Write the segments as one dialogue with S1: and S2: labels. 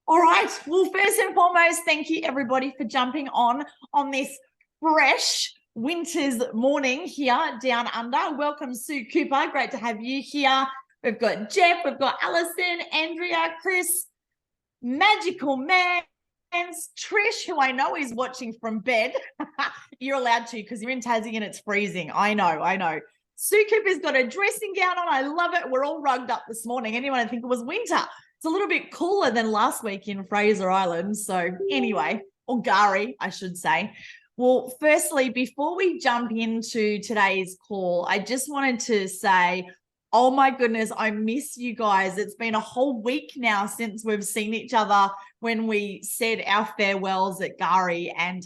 S1: All right. Well, first and foremost, thank you everybody for jumping on this fresh winter's morning here down under. Welcome, Sue Cooper. Great to have you here. We've got Jeff, we've got Alison, Andrea, Chris, Magical Man, Trish, who I know is watching from bed. You're allowed to because you're in Tassie and it's freezing. I know. Sue Cooper's got a dressing gown on. I love it. We're all rugged up this morning. Anyone would think it was winter. It's a little bit cooler than last week in Fraser Island. So anyway, or Gari, I should say. Well, firstly, before we jump into today's call, I just wanted to say, oh my goodness, I miss you guys. It's been a whole week now since we've seen each other when we said our farewells at Gari. And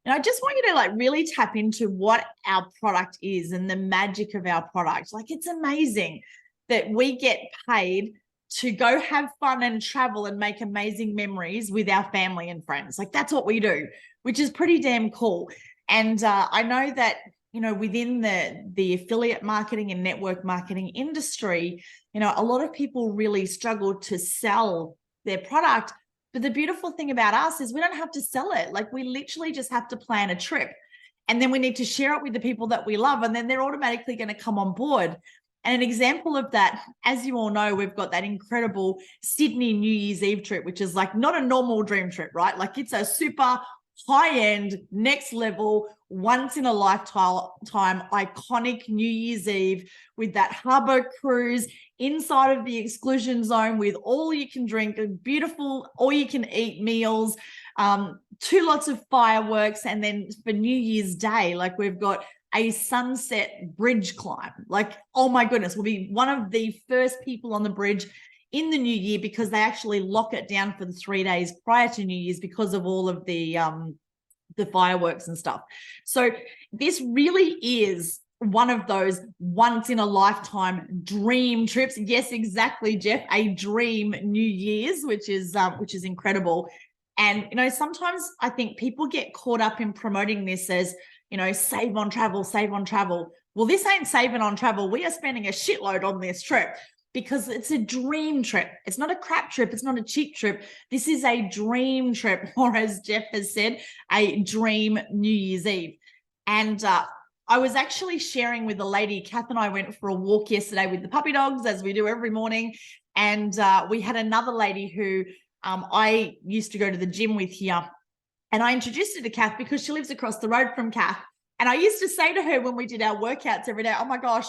S1: I just want you to really tap into what our product is and the magic of our product. It's amazing that we get paid to go have fun and travel and make amazing memories with our family and friends. That's what we do, which is pretty damn cool. And I know that, within the affiliate marketing and network marketing industry, a lot of people really struggle to sell their product. But the beautiful thing about us is we don't have to sell it. We literally just have to plan a trip. And then we need to share it with the people that we love. And then they're automatically going to come on board. And an example of that, as you all know, we've got that incredible Sydney New Year's Eve trip, which is not a normal dream trip, right? It's a super high-end, next level, once in a lifetime iconic New Year's Eve with that harbour cruise inside of the exclusion zone with all you can drink, beautiful all you can eat meals, 2 lots of fireworks. And then for New Year's Day, we've got a sunset bridge climb. Oh my goodness, we'll be one of the first people on the bridge in the new year because they actually lock it down for the 3 days prior to New Year's because of all of the fireworks and stuff. So this really is one of those once in a lifetime dream trips. Yes, exactly, Jeff, a dream New Year's, which is incredible. And, sometimes I think people get caught up in promoting this as, save on travel. Well, this ain't saving on travel. We are spending a shitload on this trip because it's a dream trip. It's not a crap trip. It's not a cheap trip. This is a dream trip, or as Jeff has said, a dream New Year's Eve. And I was actually sharing with a lady. Kath and I went for a walk yesterday with the puppy dogs, as we do every morning. And we had another lady who I used to go to the gym with here. And I introduced her to Kath because she lives across the road from Kath. And I used to say to her when we did our workouts every day, oh my gosh,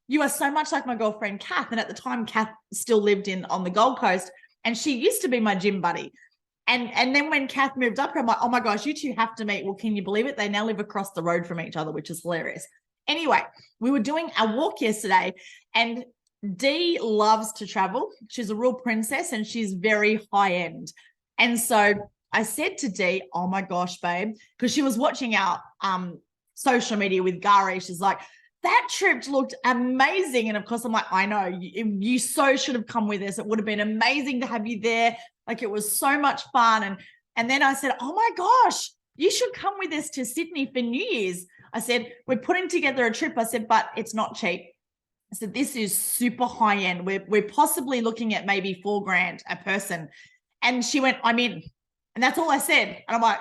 S1: you are so much like my girlfriend, Kath. And at the time, Kath still lived on the Gold Coast. And she used to be my gym buddy. And then when Kath moved up, I'm like, oh my gosh, you two have to meet. Well, can you believe it? They now live across the road from each other, which is hilarious. Anyway, we were doing a walk yesterday and Dee loves to travel. She's a real princess and she's very high end. And so I said to Dee, oh my gosh, babe, because she was watching our social media with Gary. She's like, that trip looked amazing. And of course, I'm like, I know, you so should have come with us. It would have been amazing to have you there. It was so much fun. And then I said, oh my gosh, you should come with us to Sydney for New Year's. I said, we're putting together a trip. I said, but it's not cheap. I said, this is super high end. We're possibly looking at maybe $4,000 a person. And she went, I'm in. And that's all I said. And I'm like,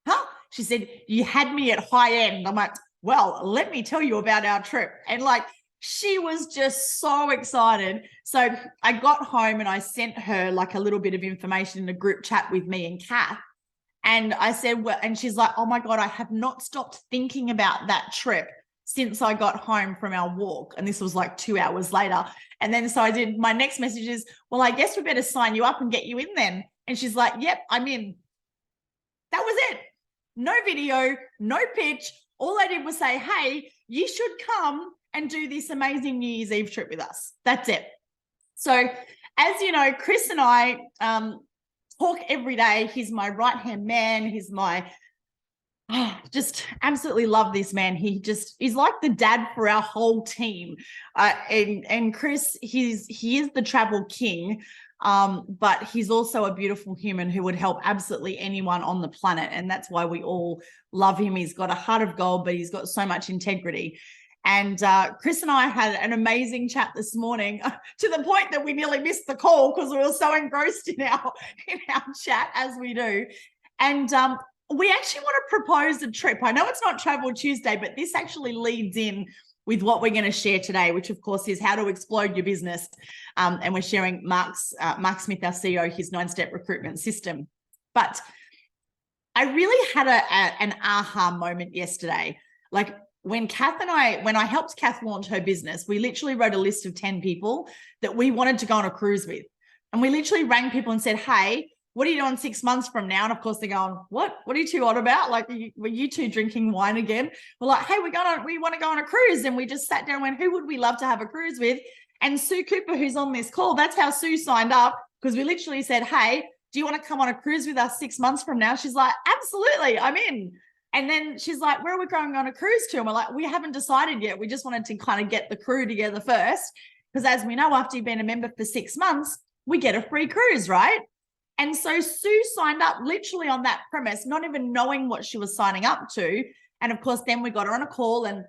S1: huh? She said, you had me at high end. I'm like, well, let me tell you about our trip. And she was just so excited. So I got home and I sent her a little bit of information in a group chat with me and Kath. And I said, well, and she's like, oh my God, I have not stopped thinking about that trip since I got home from our walk. And this was 2 hours later. And then so I did, my next message is, well, I guess we better sign you up and get you in then. And she's like, yep, I'm in. That was it. No video, no pitch. All I did was say, hey, you should come and do this amazing New Year's Eve trip with us. That's it. So as you know, Chris and I talk every day. He's my right-hand man. He's my, just absolutely love this man. He's like the dad for our whole team. And Chris, he is the travel king. But he's also a beautiful human who would help absolutely anyone on the planet. And that's why we all love him. He's got a heart of gold, but he's got so much integrity. And Chris and I had an amazing chat this morning to the point that we nearly missed the call because we were so engrossed in our chat, as we do. And we actually want to propose a trip. I know it's not Travel Tuesday, but this actually leads in with what we're going to share today, which of course is how to explode your business. And we're sharing Mark Smith, our CEO, his 9-step recruitment system. But I really had an aha moment yesterday. Like when I helped Kath launch her business, we literally wrote a list of 10 people that we wanted to go on a cruise with. And we literally rang people and said, hey, what are you doing 6 months from now? And of course they're going, what are you two on about? Like, were you two drinking wine again? We're like, hey, we want to go on a cruise. And we just sat down and went, who would we love to have a cruise with? And Sue Cooper, who's on this call, that's how Sue signed up, because we literally said, hey, do you want to come on a cruise with us 6 months from now? She's like, absolutely, I'm in. And then she's like, where are we going on a cruise to? And we're like, we haven't decided yet. We just wanted to kind of get the crew together first. Because as we know, after you've been a member for 6 months, we get a free cruise, right? And so Sue signed up literally on that premise, not even knowing what she was signing up to. And of course, then we got her on a call, and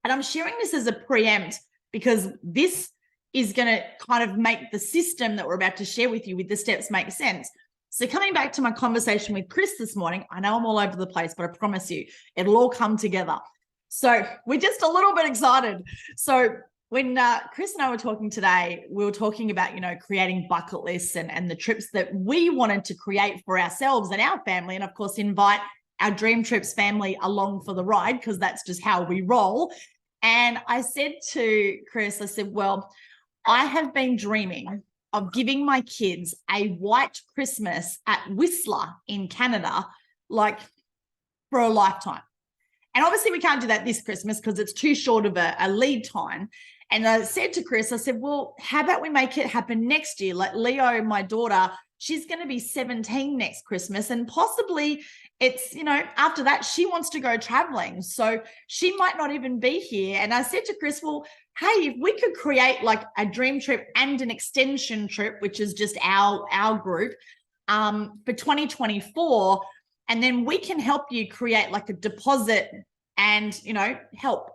S1: I'm sharing this as a preempt because this is going to kind of make the system that we're about to share with you with the steps make sense. So coming back to my conversation with Chris this morning, I know I'm all over the place, but I promise you it'll all come together. So we're just a little bit excited. So when Chris and I were talking today, we were talking about, creating bucket lists and the trips that we wanted to create for ourselves and our family. And of course, invite our DreamTrips family along for the ride, because that's just how we roll. And I said to Chris, I said, well, I have been dreaming of giving my kids a white Christmas at Whistler in Canada, like for a lifetime. And obviously we can't do that this Christmas because it's too short of a lead time. And I said to Chris, I said, well, how about we make it happen next year? Like Leo, my daughter, she's going to be 17 next Christmas, and possibly it's, after that, she wants to go traveling. So she might not even be here. And I said to Chris, well, hey, if we could create like a dream trip and an extension trip, which is just our group, for 2024, and then we can help you create like a deposit and, help,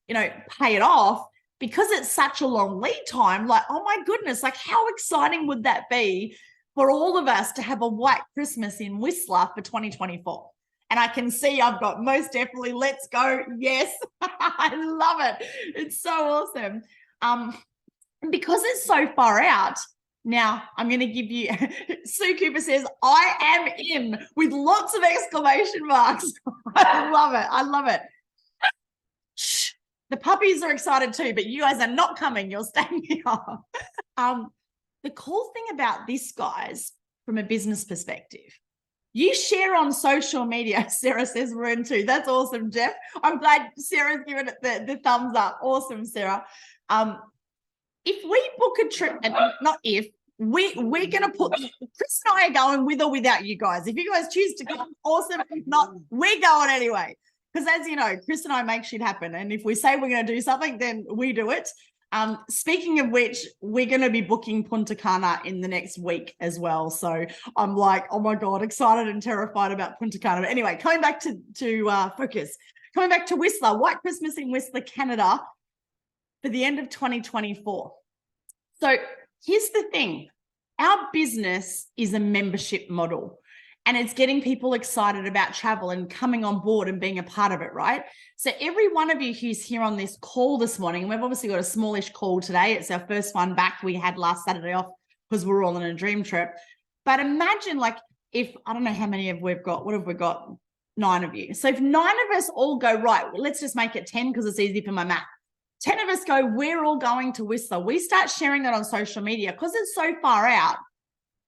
S1: pay it off. Because it's such a long lead time, like, oh my goodness, like how exciting would that be for all of us to have a white Christmas in Whistler for 2024? And I can see I've got most definitely, let's go. Yes, I love it. It's so awesome. Because it's so far out, now I'm going to give you, Sue Cooper says, I am in, with lots of exclamation marks. I love it. I love it. Shh. The puppies are excited too, but you guys are not coming. You're staying here. The cool thing about this, guys, from a business perspective, you share on social media. Sarah says we're in too. That's awesome, Jeff. I'm glad Sarah's given it the thumbs up. Awesome, Sarah. If we book a trip, and not if, we're going to put, Chris and I are going with or without you guys. If you guys choose to come, awesome. If not, we're going anyway. Because as you know, Chris and I make shit happen. And if we say we're going to do something, then we do it. Speaking of which, we're going to be booking Punta Cana in the next week as well. So I'm like, oh my God, excited and terrified about Punta Cana. But anyway, coming back to focus. Coming back to Whistler, White Christmas in Whistler, Canada for the end of 2024. So here's the thing. Our business is a membership model. And it's getting people excited about travel and coming on board and being a part of it, right? So every one of you who's here on this call this morning, and we've obviously got a smallish call today. It's our first one back. We had last Saturday off because we're all on a dream trip. But imagine like if, I don't know how many we've got. What have we got? 9 of you. So if 9 of us all go, right, well, let's just make it 10 because it's easy for my math. 10 of us go, we're all going to Whistler. We start sharing that on social media because it's so far out.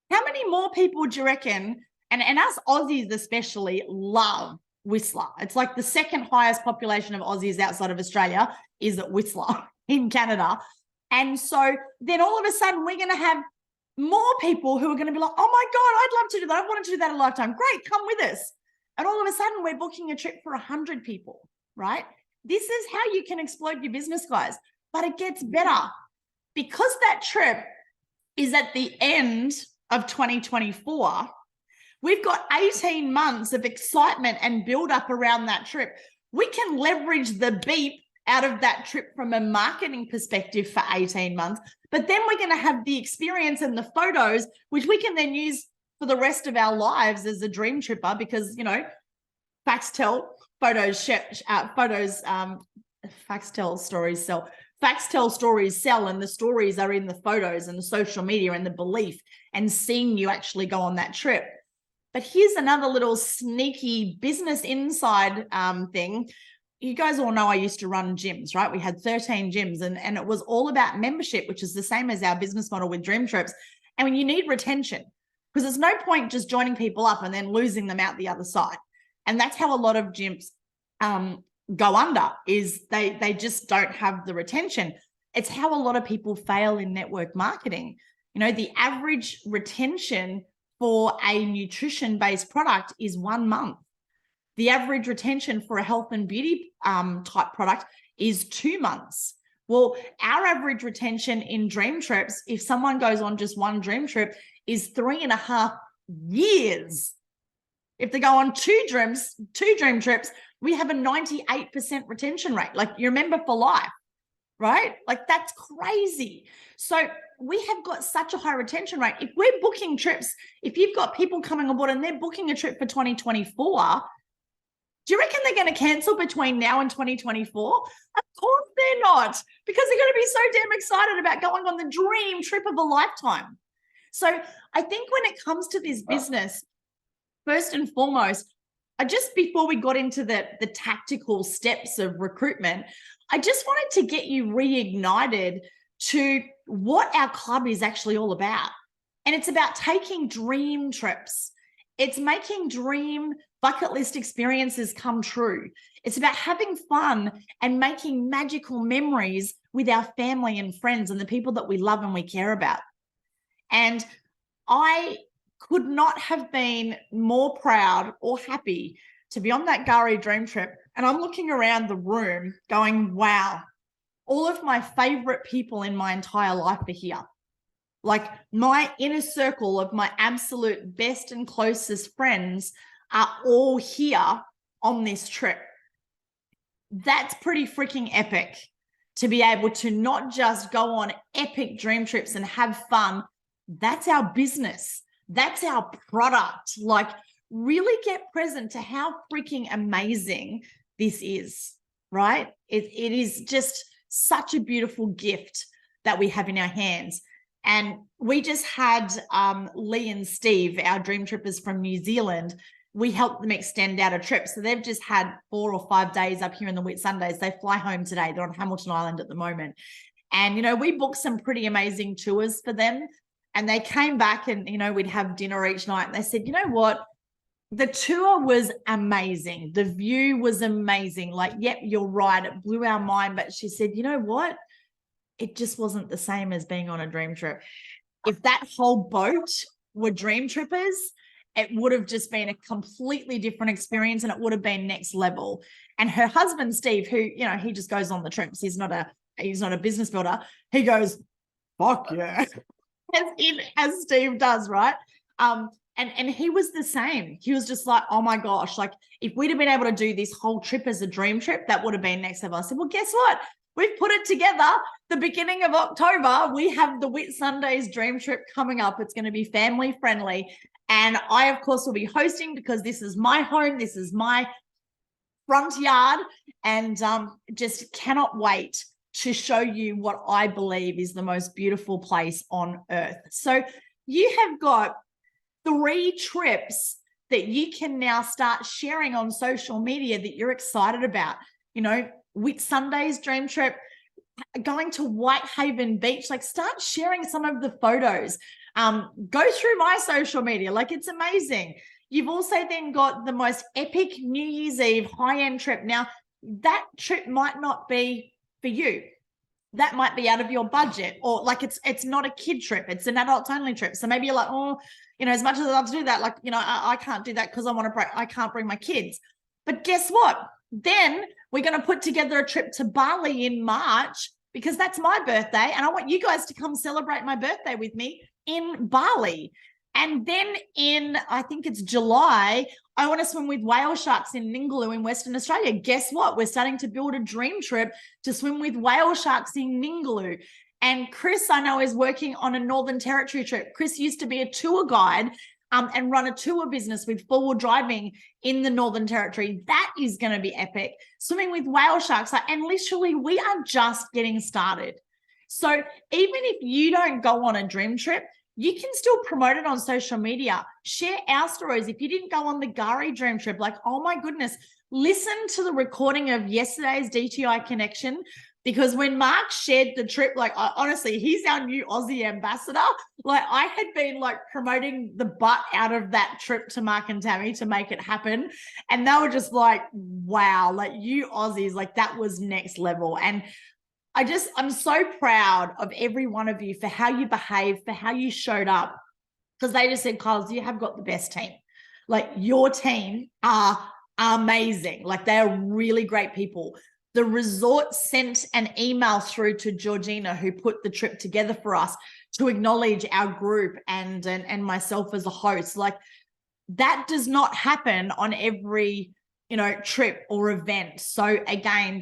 S1: How many more people do you reckon? And us Aussies especially love Whistler. It's like the second highest population of Aussies outside of Australia is at Whistler in Canada. And so then all of a sudden we're going to have more people who are going to be like, oh my God, I'd love to do that. I wanted to do that a lifetime. Great, come with us. And all of a sudden we're booking a trip for 100 people, right? This is how you can explode your business, guys. But it gets better because that trip is at the end of 2024. We've got 18 months of excitement and build up around that trip. We can leverage the beep out of that trip from a marketing perspective for 18 months. But then we're going to have the experience and the photos, which we can then use for the rest of our lives as a dream tripper, because, you know, facts tell, facts tell, stories sell. Facts tell, stories sell, and the stories are in the photos and the social media and the belief and seeing you actually go on that trip. But here's another little sneaky business inside thing. You guys all know I used to run gyms, right? We had 13 gyms, and it was all about membership, which is the same as our business model with DreamTrips. And when you need retention, because there's no point just joining people up and then losing them out the other side. And that's how a lot of gyms go under, is they just don't have the retention. It's how a lot of people fail in network marketing. You know, the average retention for a nutrition-based product is 1 month. The average retention for a health and beauty type product is 2 months. Well, our average retention in DreamTrips, if someone goes on just one dream trip, is 3.5 years. If they go on two dream trips, we have a 98% retention rate. Like, you remember for life, right? Like, that's crazy. So we have got such a high retention rate. If we're booking trips, if you've got people coming on board and they're booking a trip for 2024, do you reckon they're going to cancel between now and 2024? Of course they're not, because they're going to be so damn excited about going on the dream trip of a lifetime. So I think when it comes to this business, first and foremost, just before we got into the tactical steps of recruitment, I just wanted to get you reignited to what our club is actually all about. And it's about taking dream trips. It's making dream bucket list experiences come true. It's about having fun and making magical memories with our family and friends and the people that we love and we care about. And I could not have been more proud or happy to be on that Gari dream trip. And I'm looking around the room going, wow, all of my favorite people in my entire life are here. Like, my inner circle of my absolute best and closest friends are all here on this trip. That's pretty freaking epic, to be able to not just go on epic dream trips and have fun. That's our business. That's our product. Like, really get present to how freaking amazing this is, right? It is just such a beautiful gift that we have in our hands. And we just had Lee and Steve, our dream trippers from New Zealand. We helped them extend out a trip. So they've just had 4 or 5 days up here in the Whitsundays. They fly home today. They're on Hamilton Island at the moment. And, you know, we booked some pretty amazing tours for them. And they came back and, you know, we'd have dinner each night. And they said, you know what? The tour was amazing. The view was amazing. Like, yep, you're right. It blew our mind. But she said, you know what? It just wasn't the same as being on a dream trip. If that whole boat were dream trippers, it would have just been a completely different experience, and it would have been next level. And her husband, Steve, who, you know, he just goes on the trips. He's not a business builder. He goes, fuck yeah. As Steve does, right? And he was the same. He was just like, oh my gosh, like, if we'd have been able to do this whole trip as a dream trip, that would have been next level. I said, well, guess what? We've put it together. The beginning of October, we have the Whitsundays dream trip coming up. It's going to be family friendly. And I, of course, will be hosting, because this is my home. This is my front yard. And just cannot wait to show you what I believe is the most beautiful place on earth. So you have got 3 trips that you can now start sharing on social media that you're excited about. You know, Whitsundays dream trip, going to Whitehaven Beach. Like, start sharing some of the photos. Go through my social media. Like, it's amazing. You've also then got the most epic New Year's Eve high-end trip. Now, that trip might not be for you. That might be out of your budget, or like it's not a kid trip. It's an adults only trip. So maybe you're like, oh, you know, as much as I love to do that, like, you know, I can't do that because I can't bring my kids. But guess what? Then we're going to put together a trip to Bali in March, because that's my birthday. And I want you guys to come celebrate my birthday with me in Bali. And then in, I think it's July, I want to swim with whale sharks in Ningaloo in Western Australia. Guess what? We're starting to build a dream trip to swim with whale sharks in Ningaloo. And Chris, I know, is working on a Northern Territory trip. Chris used to be a tour guide and run a tour business with four-wheel driving in the Northern Territory. That is going to be epic. Swimming with whale sharks. And literally, we are just getting started. So even if you don't go on a dream trip, you can still promote it on social media. Share our stories. If you didn't go on the Gari dream trip, like, oh my goodness, listen to the recording of yesterday's DTI Connection, because when Mark shared the trip, like, honestly, he's our new Aussie ambassador. Like, I had been like promoting the butt out of that trip to Mark and Tammy to make it happen. And they were just like, wow, like, you Aussies, like, that was next level. And I'm so proud of every one of you for how you behaved, for how you showed up, because they just said, Kylie, you have got the best team. Like, your team are amazing. Like, they are really great people. The resort sent an email through to Georgina, who put the trip together for us, to acknowledge our group and myself as a host. Like, that does not happen on every, trip or event. So again,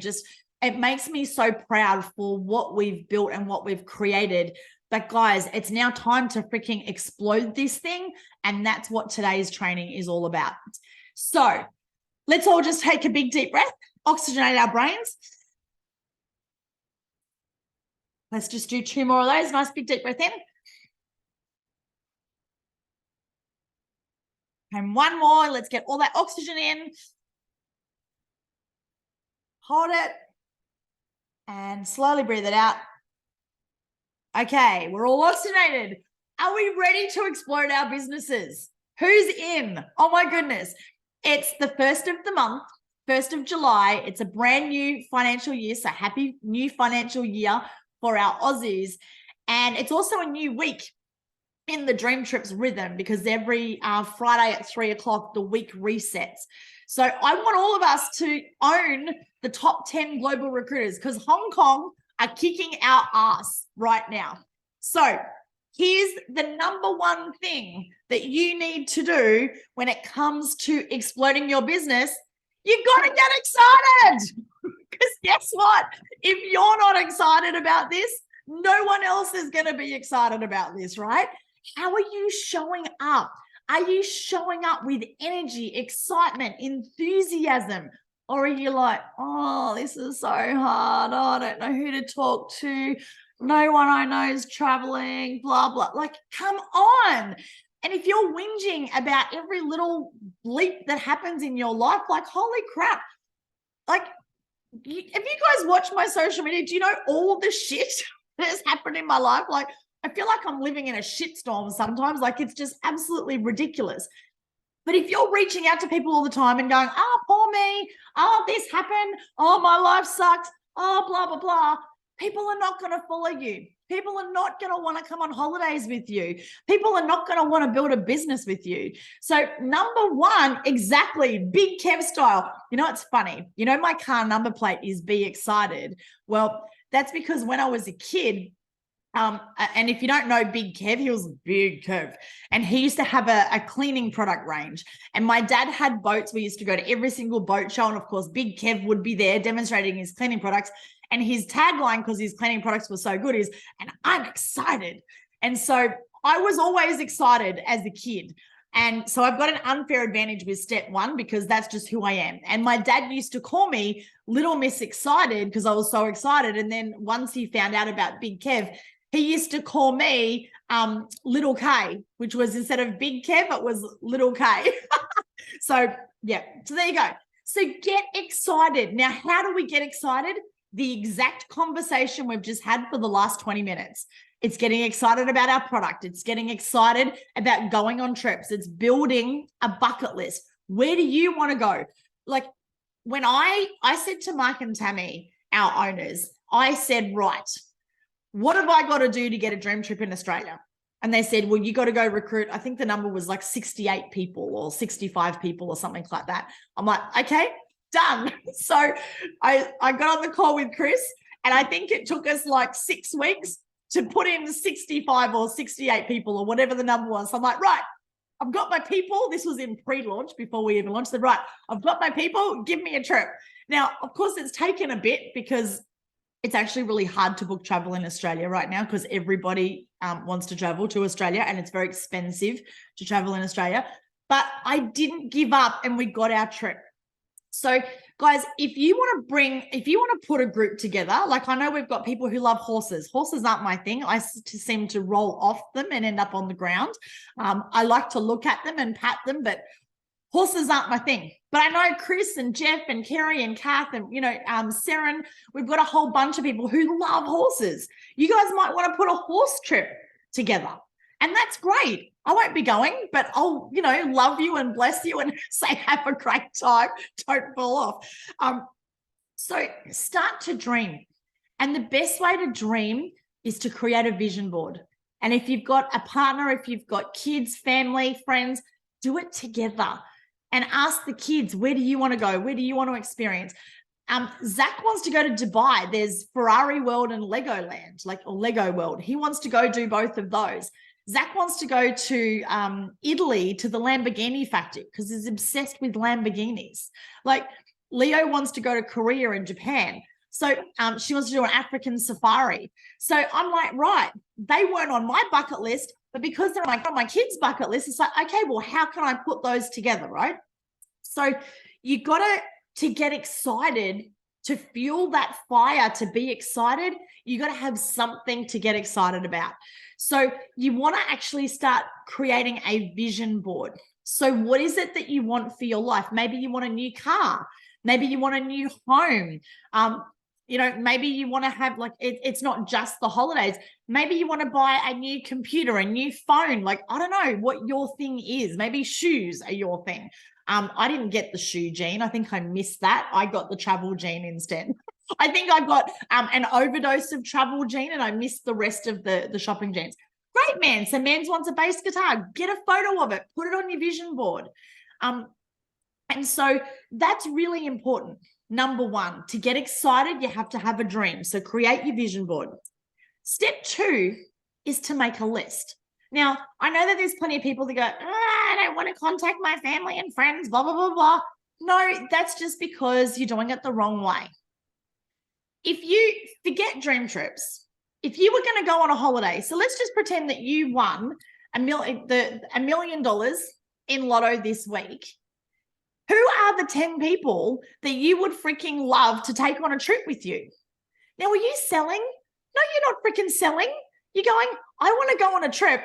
S1: it makes me so proud for what we've built and what we've created. But guys, it's now time to freaking explode this thing. And that's what today's training is all about. So let's all just take a big deep breath, oxygenate our brains. Let's just do 2 more of those. Nice big deep breath in. And 1 more. Let's get all that oxygen in. Hold it. And slowly breathe it out. Okay, we're all oxygenated. Are we ready to explode our businesses? Who's in? Oh my goodness. It's the 1st of the month, 1st of July. It's a brand new financial year. So happy new financial year for our Aussies. And it's also a new week in the Dream Trips rhythm, because every Friday at 3 o'clock, the week resets. So I want all of us to own the top 10 global recruiters, because Hong Kong are kicking our ass right now. So here's the number one thing that you need to do when it comes to exploding your business. You've got to get excited, because guess what? If you're not excited about this, no one else is going to be excited about this, right? How are you showing up? Are you showing up with energy, excitement, enthusiasm? Or are you like, oh, this is so hard. Oh, I don't know who to talk to. No one I know is traveling, blah, blah. Like, come on. And if you're whinging about every little bleep that happens in your life, like, holy crap. Like, if you guys watch my social media, do you know all the shit that has happened in my life? Like, I feel like I'm living in a shitstorm sometimes. Like, it's just absolutely ridiculous. But if you're reaching out to people all the time and going, oh, poor me, oh, this happened, oh, my life sucks, oh, blah, blah, blah, people are not going to follow you. People are not going to want to come on holidays with you. People are not going to want to build a business with you. So number one, exactly, Big Kev style. You know, it's funny. You know, my car number plate is Be Excited. Well, that's because when I was a kid, and if you don't know Big Kev, he was Big Kev. And he used to have a cleaning product range. And my dad had boats. We used to go to every single boat show. And of course, Big Kev would be there demonstrating his cleaning products. And his tagline, because his cleaning products were so good, is, and I'm excited. And so I was always excited as a kid. And so I've got an unfair advantage with step one, because that's just who I am. And my dad used to call me Little Miss Excited because I was so excited. And then once he found out about Big Kev, he used to call me Little K, which was, instead of Big Kev, it was Little K. So, yeah. So there you go. So get excited. Now, how do we get excited? The exact conversation we've just had for the last 20 minutes. It's getting excited about our product. It's getting excited about going on trips. It's building a bucket list. Where do you want to go? Like, when I said to Mike and Tammy, our owners, I said, right, what have I got to do to get a dream trip in Australia? And they said, well, you got to go recruit. I think the number was like 68 people or 65 people or something like that. I'm like, okay, done. So I got on the call with Chris, and I think it took us like 6 weeks to put in 65 or 68 people or whatever the number was. So I'm like, right, I've got my people. This was in pre-launch before we even launched. I said, right, I've got my people. Give me a trip. Now, of course, it's taken a bit because it's actually really hard to book travel in Australia right now because everybody wants to travel to Australia and it's very expensive to travel in Australia. But I didn't give up and we got our trip. So guys, if you want to put a group together, like I know we've got people who love horses. Horses aren't my thing. I seem to roll off them and end up on the ground. I like to look at them and pat them, but horses aren't my thing. But I know Chris and Jeff and Kerry and Kath and, Seren, we've got a whole bunch of people who love horses. You guys might want to put a horse trip together. And that's great. I won't be going, but I'll, love you and bless you and say, have a great time. Don't fall off. So start to dream. And the best way to dream is to create a vision board. And if you've got a partner, if you've got kids, family, friends, do it together. And ask the kids, where do you want to go? Where do you want to experience? Zach wants to go to Dubai. There's Ferrari World and Legoland, or Lego World. He wants to go do both of those. Zach wants to go to Italy to the Lamborghini factory because he's obsessed with Lamborghinis. Like Leo wants to go to Korea and Japan. So she wants to do an African safari. So I'm like, right, they weren't on my bucket list, but because they're on my kids' bucket list, it's like, okay, well, how can I put those together, right? So you got to get excited, to fuel that fire, to be excited, you got to have something to get excited about. So you want to actually start creating a vision board. So what is it that you want for your life? Maybe you want a new car. Maybe you want a new home. Maybe you want to have it's not just the holidays. Maybe you want to buy a new computer, a new phone. I don't know what your thing is. Maybe shoes are your thing. I didn't get the shoe gene. I think I missed that. I got the travel gene instead. I think I got an overdose of travel gene and I missed the rest of the shopping genes. Great, man. So Mans wants a bass guitar. Get a photo of it. Put it on your vision board. And so that's really important. Number one, to get excited, you have to have a dream. So create your vision board. Step 2 is to make a list. Now, I know that there's plenty of people that go, I don't want to contact my family and friends, blah, blah, blah, blah. No, that's just because you're doing it the wrong way. If you forget dream trips, if you were going to go on a holiday, so let's just pretend that you won $1 million in Lotto this week. Who are the 10 people that you would freaking love to take on a trip with you? Now, are you selling? No, you're not freaking selling. You're going, I want to go on a trip.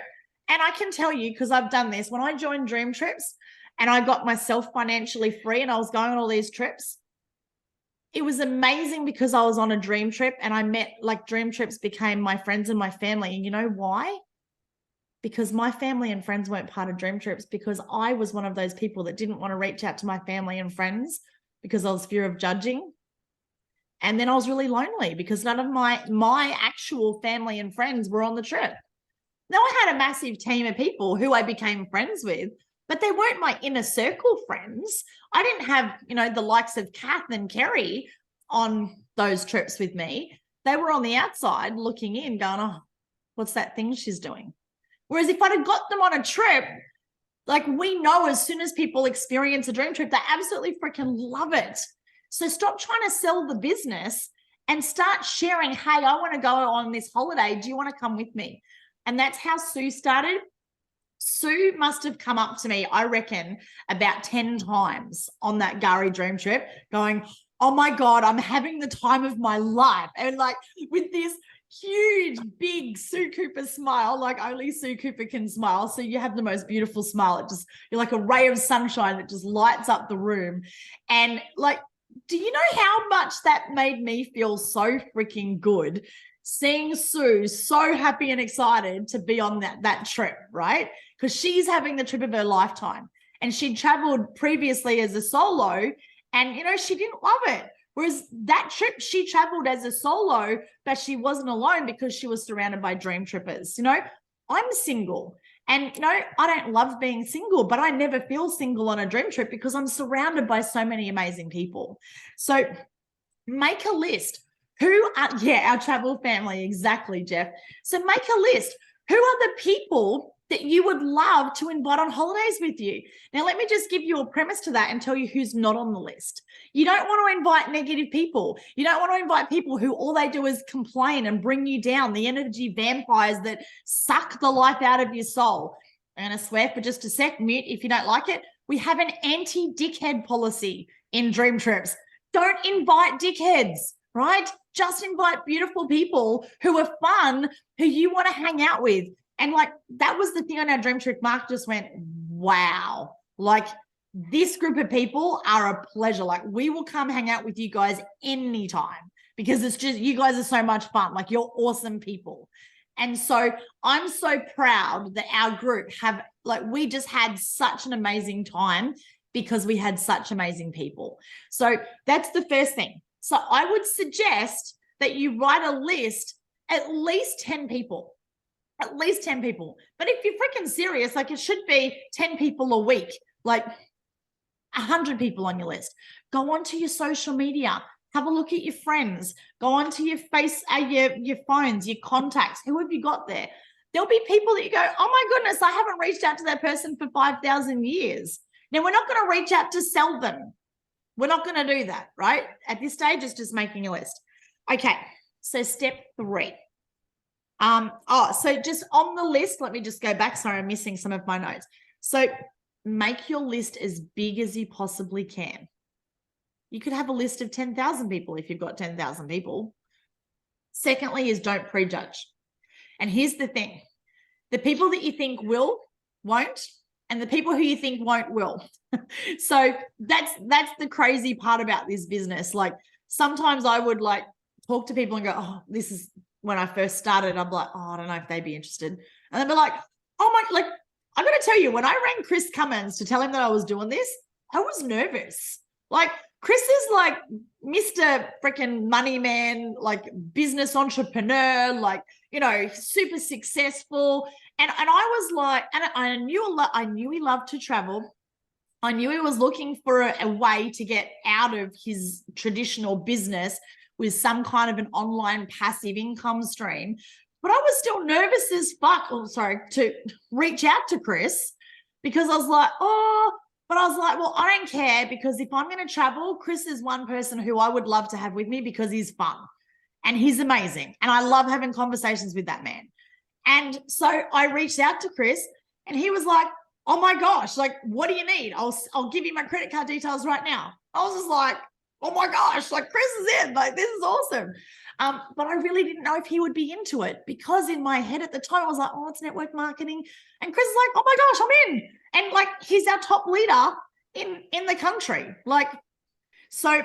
S1: And I can tell you, because I've done this, when I joined DreamTrips and I got myself financially free and I was going on all these trips, it was amazing because I was on a dream trip and I met, DreamTrips became my friends and my family. And you know why? Because my family and friends weren't part of DreamTrips, because I was one of those people that didn't want to reach out to my family and friends because I was fear of judging. And then I was really lonely because none of my actual family and friends were on the trip. Now, I had a massive team of people who I became friends with, but they weren't my inner circle friends. I didn't have, the likes of Kath and Kerry on those trips with me. They were on the outside looking in going, oh, what's that thing she's doing? Whereas if I'd have got them on a trip, we know as soon as people experience a dream trip, they absolutely freaking love it. So stop trying to sell the business and start sharing, hey, I want to go on this holiday. Do you want to come with me? And that's how Sue started. Sue must have come up to me, I reckon, about 10 times on that Gari dream trip going, oh my God, I'm having the time of my life. And with this huge, big Sue Cooper smile, only Sue Cooper can smile. So you have the most beautiful smile. You're like a ray of sunshine that just lights up the room. And do you know how much that made me feel so freaking good? Seeing Sue so happy and excited to be on that trip, right? Because she's having the trip of her lifetime. And she'd traveled previously as a solo and, she didn't love it. Whereas that trip, she traveled as a solo, but she wasn't alone because she was surrounded by dream trippers. I'm single and, I don't love being single, but I never feel single on a dream trip because I'm surrounded by so many amazing people. So make a list. our travel family, exactly, Jeff. So make a list. Who are the people that you would love to invite on holidays with you? Now, let me just give you a premise to that and tell you who's not on the list. You don't want to invite negative people. You don't want to invite people who all they do is complain and bring you down, the energy vampires that suck the life out of your soul. I'm going to swear for just a sec, mute if you don't like it. We have an anti-dickhead policy in DreamTrips. Don't invite dickheads, right? Just invite beautiful people who are fun, who you want to hang out with. And like, that was the thing on our dream trip. Mark just went, wow, like this group of people are a pleasure. Like, we will come hang out with you guys anytime because it's just, you guys are so much fun. Like, you're awesome people. And so I'm so proud that our group have, like, we just had such an amazing time because we had such amazing people. So that's the first thing. So I would suggest that you write a list, at least 10 people. At least 10 people. But if you're freaking serious, like, it should be 10 people a week, like 100 people on your list. Go onto your social media, have a look at your friends, go onto your your phones, your contacts. Who have you got there? There'll be people that you go, oh my goodness, I haven't reached out to that person for 5,000 years. Now, we're not going to reach out to sell them. We're not going to do that, right? At this stage, it's just making a list. Okay, so step 3. So just on the list, let me just go back. Sorry, I'm missing some of my notes. So make your list as big as you possibly can. You could have a list of 10,000 people if you've got 10,000 people. Secondly is don't prejudge. And here's the thing. The people that you think will, won't, and the people who you think won't will. So that's the crazy part about this business. Like, sometimes I would like talk to people and go, oh, this is when I first started. I'm like, oh, I don't know if they'd be interested. And they'd be like, oh my, like, I got to tell you, when I rang Chris Cummins to tell him that I was doing this, I was nervous. Like, Chris is like Mr. freaking money man, like business entrepreneur, like, you know, super successful. And I was like, and I knew he loved to travel. I knew he was looking for a way to get out of his traditional business with some kind of an online passive income stream. But I was still nervous as fuck, to reach out to Chris, because I was like, but I was like, well, I don't care, because if I'm going to travel, Chris is one person who I would love to have with me because he's fun and he's amazing. And I love having conversations with that man. And so I reached out to Chris and he was like, oh my gosh, like, what do you need? I'll give you my credit card details right now. I was just like, oh my gosh, like, Chris is in, like, this is awesome. But I really didn't know if he would be into it, because in my head at the time I was like, oh, it's network marketing. And Chris is like, oh my gosh, I'm in. And like, he's our top leader in the country. Like, so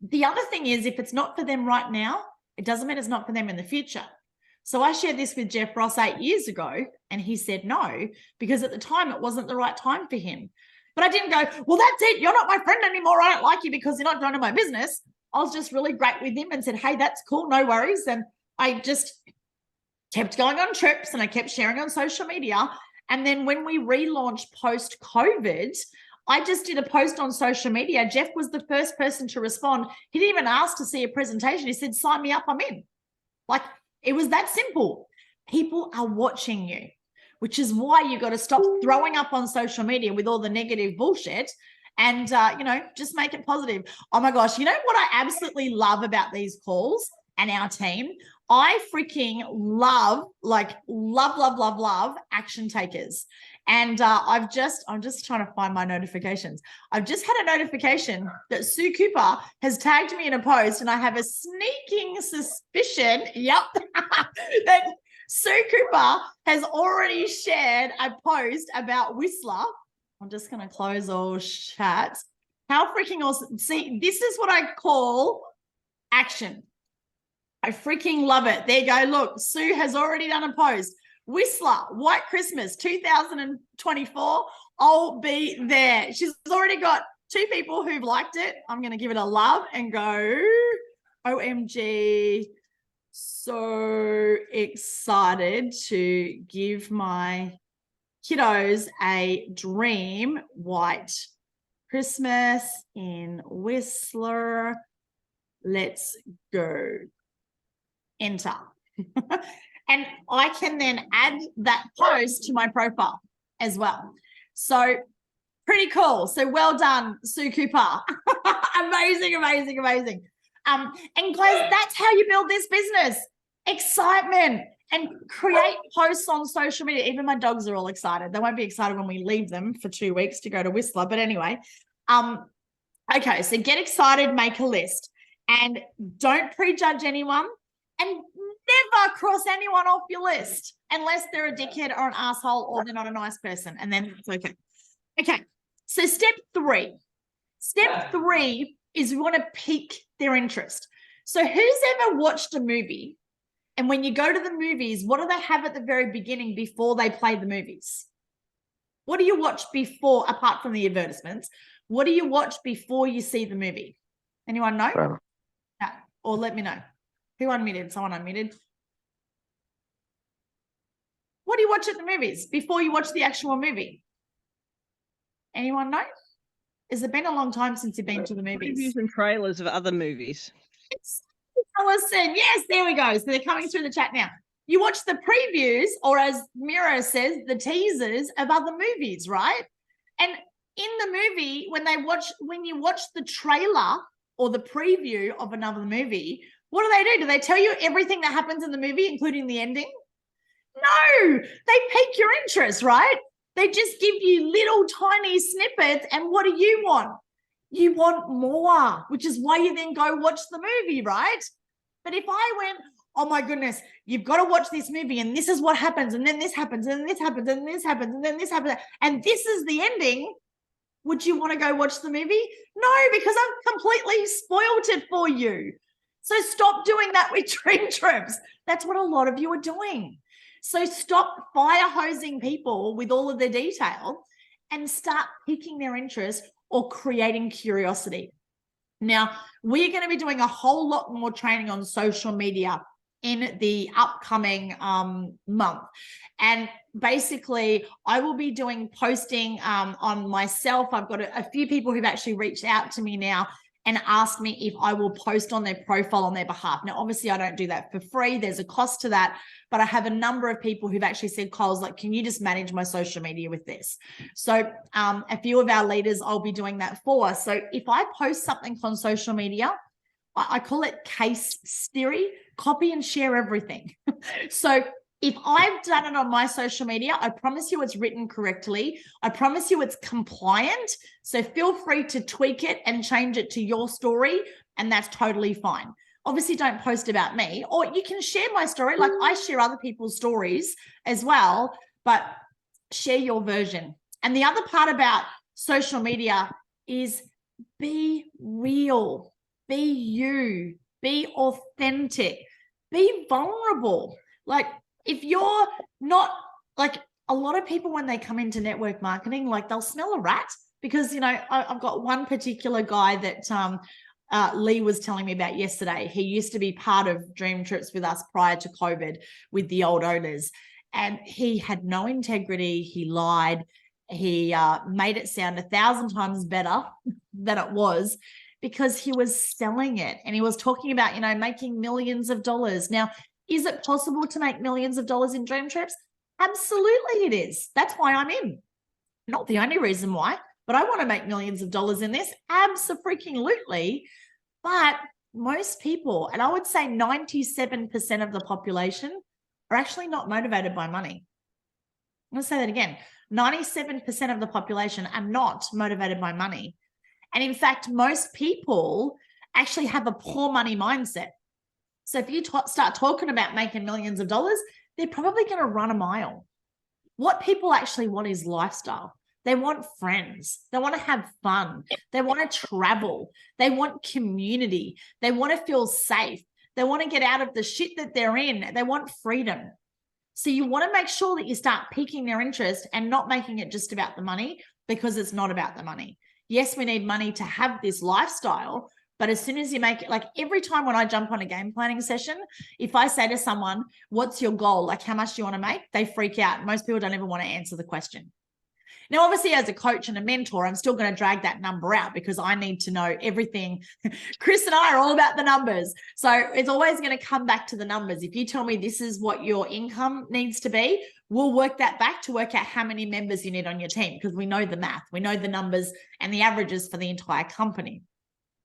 S1: the other thing is, if it's not for them right now, it doesn't mean it's not for them in the future. So I shared this with Jeff Ross 8 years ago, and he said no, because at the time it wasn't the right time for him. But I didn't go, well, that's it, you're not my friend anymore, I don't like you because you're not joining my business. I was just really great with him and said, hey, that's cool, no worries. And I just kept going on trips and I kept sharing on social media. And then when we relaunched post-COVID, I just did a post on social media. Jeff was the first person to respond. He didn't even ask to see a presentation. He said, sign me up, I'm in. Like, it was that simple. People are watching you, which is why you got to stop throwing up on social media with all the negative bullshit and, you know, just make it positive. Oh my gosh. You know what I absolutely love about these calls and our team? I freaking love action takers. And I'm just trying to find my notifications. I've just had a notification that Sue Cooper has tagged me in a post, and I have a sneaking suspicion, that Sue Cooper has already shared a post about Whistler. I'm just going to close all chat. How freaking awesome. See, this is what I call action. I freaking love it. There you go. Look, Sue has already done a post. Whistler, White Christmas 2024. I'll be there. She's already got 2 people who've liked it. I'm going to give it a love and go, OMG. So excited to give my kiddos a dream white Christmas in Whistler. Let's go. Enter. And I can then add that post to my profile as well. So pretty cool. So well done, Sue Cooper. Amazing, amazing, amazing. And guys, that's how you build this business. Excitement. And create posts on social media. Even my dogs are all excited. They won't be excited when we leave them for 2 weeks to go to Whistler. But anyway, okay, so get excited, make a list. And don't prejudge anyone. And never cross anyone off your list unless they're a dickhead or an asshole or they're not a nice person. And then it's okay. Okay, so step 3. Step 3 is we want to pique their interest. So who's ever watched a movie? And when you go to the movies, what do they have at the very beginning before they play the movies? What do you watch before, apart from the advertisements? What do you watch before you see the movie? Anyone know? No. Or let me know. Who unmuted? Someone unmuted. What do you watch at the movies before you watch the actual movie? Anyone know? Has it been a long time since you've been to the movies?
S2: Previews and trailers of other movies.
S1: Listen, yes, there we go. So they're coming through the chat now. You watch the previews, or as Mira says, the teasers of other movies, right? And in the movie, when you watch the trailer or the preview of another movie, what do? Do they tell you everything that happens in the movie, including the ending? No, they pique your interest, right? They just give you little tiny snippets. And what do you want? You want more, which is why you then go watch the movie, right? But if I went, oh my goodness, you've got to watch this movie and this is what happens and then this happens and then this happens and this happens and then this happens and this is the ending, would you want to go watch the movie? No, because I've completely spoiled it for you. So stop doing that with DreamTrips. That's what a lot of you are doing. So stop fire hosing people with all of the detail and start piquing their interest or creating curiosity. Now, we're going to be doing a whole lot more training on social media in the upcoming month. And basically, I will be doing posting on myself. I've got a few people who've actually reached out to me now and asked me if I will post on their profile on their behalf. Now, obviously, I don't do that for free. There's a cost to that. But I have a number of people who've actually said, Coles, like, can you just manage my social media with this? So a few of our leaders, I'll be doing that for. So if I post something on social media, I call it case theory, copy and share everything. So if I've done it on my social media, I promise you it's written correctly. I promise you it's compliant. So feel free to tweak it and change it to your story, and that's totally fine. Obviously, don't post about me, or you can share my story. Like, I share other people's stories as well, but share your version. And the other part about social media is be real, be you, be authentic, be vulnerable. Like, if you're not, like, a lot of people when they come into network marketing, like, they'll smell a rat because, you know, I've got one particular guy that Lee was telling me about yesterday. He used to be part of DreamTrips with us prior to COVID with the old owners, and he had no integrity. He lied. He made it sound 1,000 times better than it was because he was selling it, and he was talking about, you know, making millions of dollars. Now, is it possible to make millions of dollars in DreamTrips? Absolutely it is. That's why I'm in. Not the only reason why, but I want to make millions of dollars in this. Abso-freaking-lutely. But most people, and I would say 97% of the population, are actually not motivated by money. I'm going to say that again. 97% of the population are not motivated by money. And in fact, most people actually have a poor money mindset. So if you start talking about making millions of dollars, they're probably going to run a mile. What people actually want is lifestyle. They want friends. They want to have fun. They want to travel. They want community. They want to feel safe. They want to get out of the shit that they're in. They want freedom. So you want to make sure that you start piquing their interest and not making it just about the money, because it's not about the money. Yes, we need money to have this lifestyle, but as soon as you make it, like every time when I jump on a game planning session, if I say to someone, what's your goal? Like, how much do you want to make? They freak out. Most people don't even want to answer the question. Now, obviously, as a coach and a mentor, I'm still going to drag that number out because I need to know everything. Chris and I are all about the numbers. So it's always going to come back to the numbers. If you tell me this is what your income needs to be, we'll work that back to work out how many members you need on your team, because we know the math, we know the numbers and the averages for the entire company.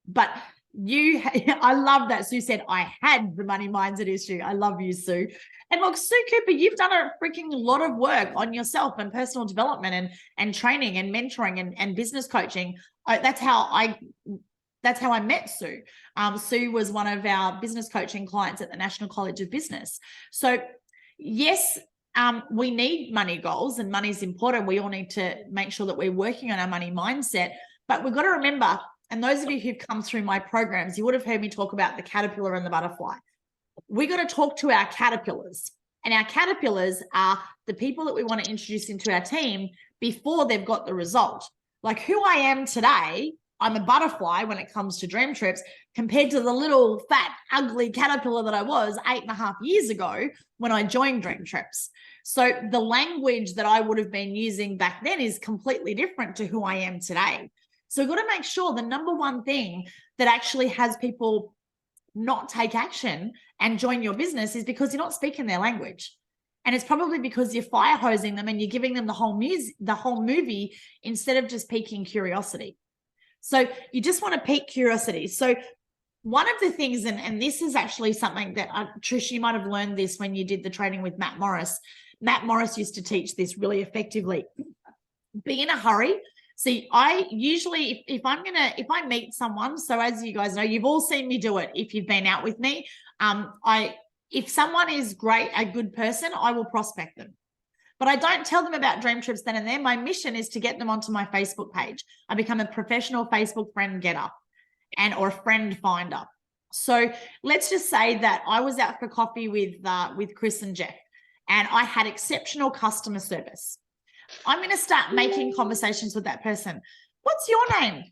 S1: But I love that Sue said, I had the money mindset issue. I love you, Sue. And look, Sue Cooper, you've done a freaking lot of work on yourself and personal development and training and mentoring and business coaching. That's how I met Sue. Sue was one of our business coaching clients at the National College of Business. So yes, we need money goals, and money is important. We all need to make sure that we're working on our money mindset. But we've got to remember, and those of you who've come through my programs, you would have heard me talk about the caterpillar and the butterfly. We got to talk to our caterpillars, and our caterpillars are the people that we want to introduce into our team before they've got the result. Like who I am today, I'm a butterfly when it comes to DreamTrips compared to the little fat, ugly caterpillar that I was 8.5 years ago when I joined DreamTrips. So the language that I would have been using back then is completely different to who I am today. So we've got to make sure the number one thing that actually has people not take action and join your business is because you're not speaking their language. And it's probably because you're fire hosing them and you're giving them the whole movie instead of just piquing curiosity. So you just want to pique curiosity. So one of the things, and this is actually something that Trish, you might have learned this when you did the training with Matt Morris. Matt Morris used to teach this really effectively. Be in a hurry. See, I usually, if I meet someone, so as you guys know, you've all seen me do it if you've been out with me. If someone is great, a good person, I will prospect them. But I don't tell them about DreamTrips then and there. My mission is to get them onto my Facebook page. I become a professional Facebook friend getter or a friend finder. So let's just say that I was out for coffee with Chris and Jeff, and I had exceptional customer service. I'm going to start making conversations with that person. What's your name?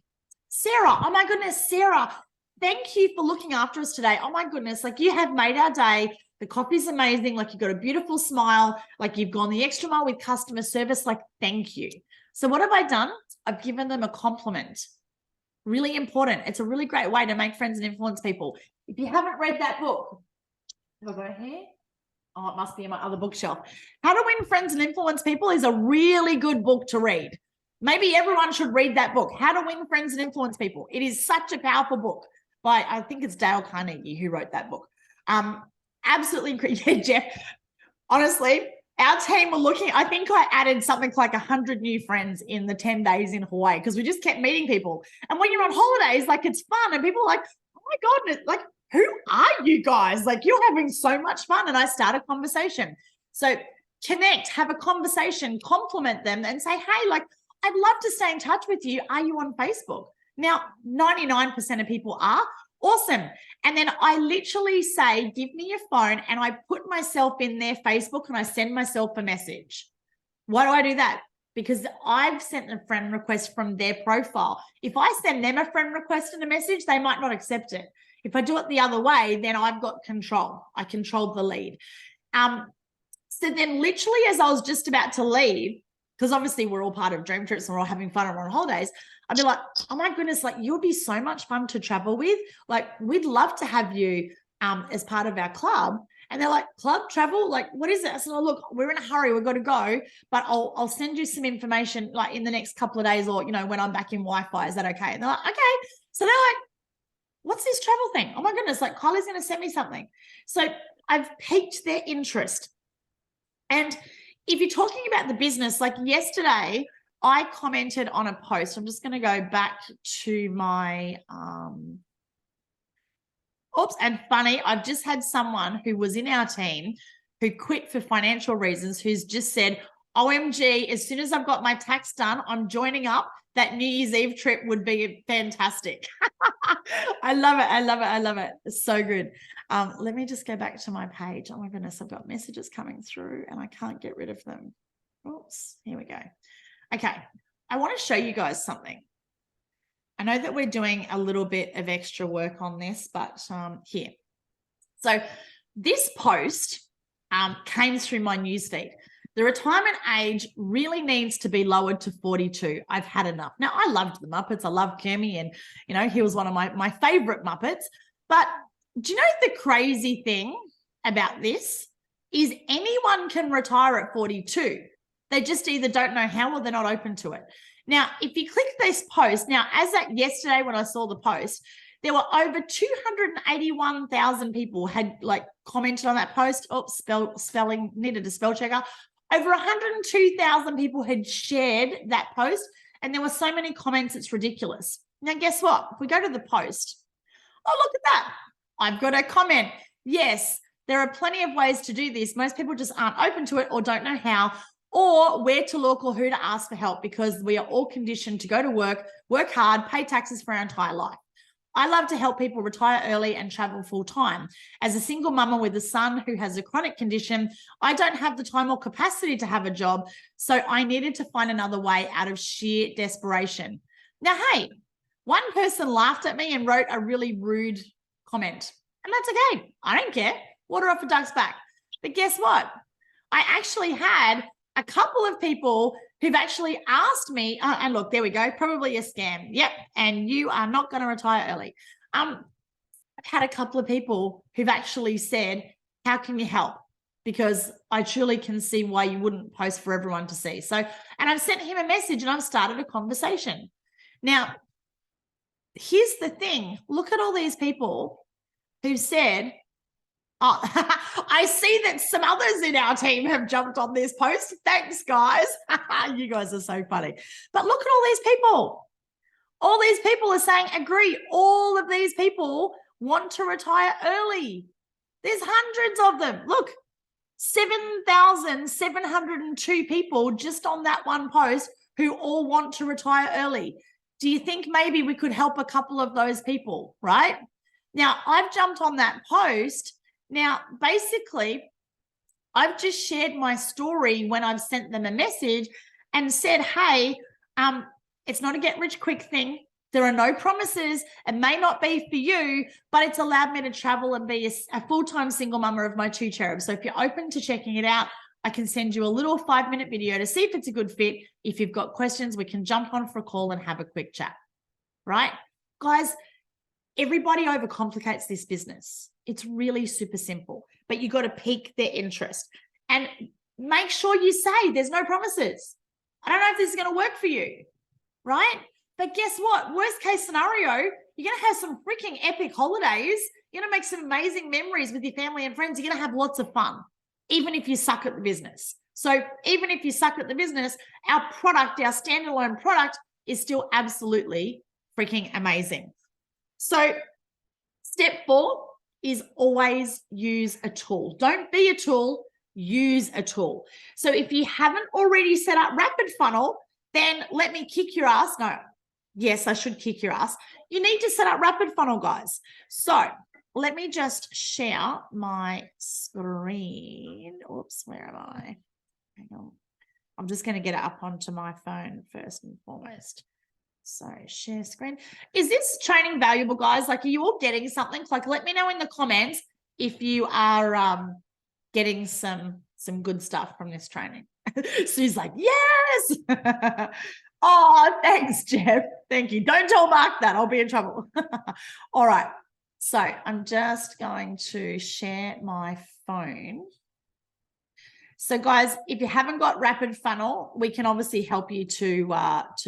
S1: Sarah. Oh my goodness, Sarah. Thank you for looking after us today. Oh my goodness, like you have made our day. The coffee's amazing. Like you've got a beautiful smile. Like you've gone the extra mile with customer service. Like, thank you. So what have I done? I've given them a compliment. Really important. It's a really great way to make friends and influence people. If you haven't read that book, have I got it here? Oh, it must be in my other bookshelf. How to Win Friends and Influence People is a really good book to read. Maybe everyone should read that book, How to Win Friends and Influence People. It is such a powerful book by, I think it's Dale Carnegie who wrote that book. Absolutely, yeah, Jeff. Honestly, our team were looking, I think I added something like 100 new friends in the 10 days in Hawaii because we just kept meeting people. And when you're on holidays, like it's fun and people are like, oh my God, like, who are you guys? Like you're having so much fun. And I start a conversation. So connect, have a conversation, compliment them and say, hey, like, I'd love to stay in touch with you. Are you on Facebook? Now, 99% of people are. Awesome. And then I literally say, give me your phone, and I put myself in their Facebook and I send myself a message. Why do I do that? Because I've sent a friend request from their profile. If I send them a friend request and a message, they might not accept it. If I do it the other way, then I've got control. I controlled the lead. So then literally as I was just about to leave, because obviously we're all part of DreamTrips and we're all having fun and we're on holidays, I'd be like, oh my goodness, like you'll be so much fun to travel with. Like we'd love to have you as part of our club. And they're like, club travel? Like, what is it? I said, oh, look, we're in a hurry. We've got to go, but I'll send you some information like in the next couple of days or, when I'm back in Wi-Fi. Is that okay? And they're like, okay. So they're like, what's this travel thing? Oh my goodness, like Kylie's going to send me something. So I've piqued their interest. And if you're talking about the business, like yesterday, I commented on a post. I'm just going to go back to my, and funny, I've just had someone who was in our team who quit for financial reasons, who's just said, OMG, as soon as I've got my tax done, I'm joining up. That New Year's Eve trip would be fantastic. I love it. I love it. I love it. It's so good. Let me just go back to my page. Oh my goodness, I've got messages coming through and I can't get rid of them. Oops, here we go. Okay, I want to show you guys something. I know that we're doing a little bit of extra work on this, but here. So this post came through my newsfeed. The retirement age really needs to be lowered to 42. I've had enough. Now, I loved the Muppets. I loved Kermie, and, you know, he was one of my favorite Muppets. But do you know the crazy thing about this is anyone can retire at 42. They just either don't know how or they're not open to it. Now, if you click this post, now, as at yesterday when I saw the post, there were over 281,000 people had like commented on that post. Oh, spelling, needed a spell checker. Over 102,000 people had shared that post, and there were so many comments, it's ridiculous. Now, guess what? If we go to the post, oh, look at that. I've got a comment. Yes, there are plenty of ways to do this. Most people just aren't open to it or don't know how, or where to look or who to ask for help, because we are all conditioned to go to work hard, pay taxes for our entire life. I love to help people retire early and travel full time. As a single mama with a son who has a chronic condition, I don't have the time or capacity to have a job, so I needed to find another way out of sheer desperation. Now, hey, one person laughed at me and wrote a really rude comment, and that's okay. I don't care. Water off a duck's back. But guess what? I actually had a couple of people who've actually asked me, and look, there we go, probably a scam. Yep, and you are not going to retire early. I've had a couple of people who've actually said, how can you help? Because I truly can see why you wouldn't post for everyone to see. So, and I've sent him a message and I've started a conversation. Now, here's the thing. Look at all these people who've said, oh, I see that some others in our team have jumped on this post. Thanks, guys. You guys are so funny. But look at all these people. All these people are saying, agree. All of these people want to retire early. There's hundreds of them. Look, 7,702 people just on that one post who all want to retire early. Do you think maybe we could help a couple of those people, right? Now, I've jumped on that post. Now, basically, I've just shared my story when I've sent them a message and said, hey, it's not a get rich quick thing. There are no promises. It may not be for you, but it's allowed me to travel and be a full-time single mama of my 2 cherubs. So if you're open to checking it out, I can send you a little 5-minute video to see if it's a good fit. If you've got questions, we can jump on for a call and have a quick chat, right? Guys, everybody overcomplicates this business. It's really super simple, but you got to pique their interest and make sure you say there's no promises. I don't know if this is going to work for you, right? But guess what? Worst case scenario, you're going to have some freaking epic holidays. You're going to make some amazing memories with your family and friends. You're going to have lots of fun, even if you suck at the business. So even if you suck at the business, our product, our standalone product is still absolutely freaking amazing. So step 4 is always use a tool. Don't be a tool, use a tool. So if you haven't already set up Rapid Funnel, then let me kick your ass. No, yes, I should kick your ass. You need to set up Rapid Funnel, guys. So let me just share my screen. Oops, where am I? Hang on. I'm just going to get it up onto my phone first and foremost. So share screen. Is this training valuable, guys? Like, are you all getting something? Like, let me know in the comments if you are getting some good stuff from this training. Sue's like, yes. Oh, thanks, Jeff. Thank you. Don't tell Mark that. I'll be in trouble. All right. So I'm just going to share my phone. So guys, if you haven't got Rapid Funnel, we can obviously help you to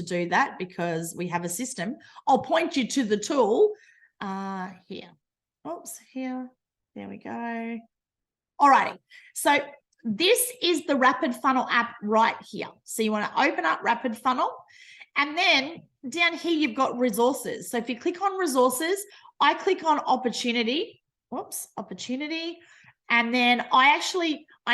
S1: do that because we have a system. I'll point you to the tool here. Oops, here. There we go. All righty. So this is the Rapid Funnel app right here. So you want to open up Rapid Funnel, and then down here you've got resources. So if you click on resources, I click on opportunity. Whoops, opportunity. And then I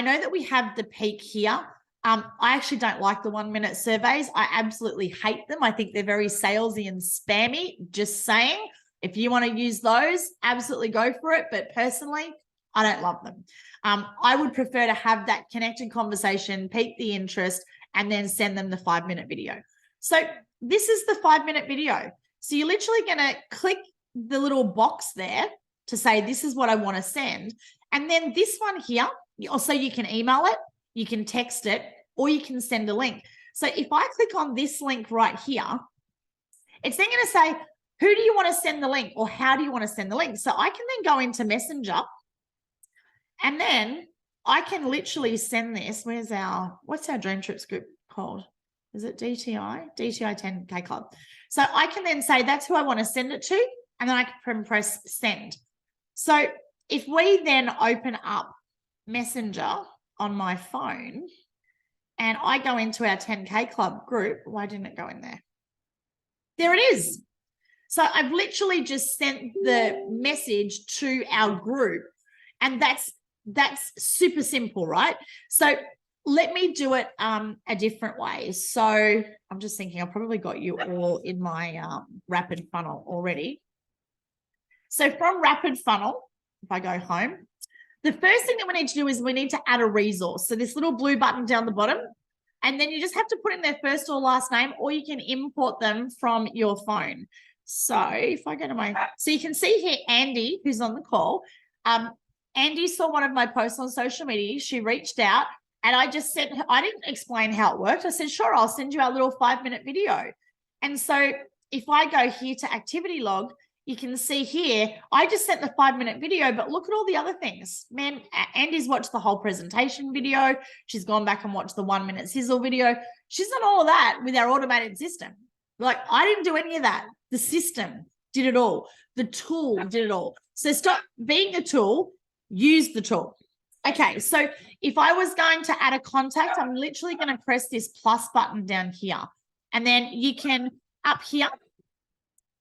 S1: know that we have the peak here. I actually don't like the 1-minute surveys. I absolutely hate them. I think they're very salesy and spammy. Just saying, if you want to use those, absolutely go for it. But personally, I don't love them. I would prefer to have that connected conversation, pique the interest, and then send them the 5-minute video. So this is the 5-minute video. So you're literally going to click the little box there to say, this is what I want to send. And then this one here, also you can email it. you can text it, or you can send a link. So if I click on this link right here, it's then going to say, who do you want to send the link, or how do you want to send the link? So I can then go into Messenger, and then I can literally send this. What's our DreamTrips group called? Is it DTI? DTI 10K Club. So I can then say that's who I want to send it to, and then I can press send. So if we then open up Messenger on my phone and I go into our 10K Club group, why didn't it go in there? There it is. So I've literally just sent the message to our group, and that's super simple, right? So let me do it a different way. So I'm just thinking I've probably got you all in my rapid funnel already. So from rapid funnel, if I go home, the first thing that we need to do is we need to add a resource. So this little blue button down the bottom, and then you just have to put in their first or last name, or you can import them from your phone. So if I go to so you can see here, Andy, who's on the call, Andy saw one of my posts on social media. She reached out, and I just said, I didn't explain how it worked. I said, sure, I'll send you our little 5-minute video. And so if I go here to activity log, you can see here, I just sent the 5-minute video, but look at all the other things. Man, Andy's watched the whole presentation video. She's gone back and watched the 1-minute sizzle video. She's done all of that with our automated system. Like, I didn't do any of that. The system did it all. The tool did it all. So stop being a tool, use the tool. Okay, so if I was going to add a contact, I'm literally going to press this plus button down here. And then you can, up here,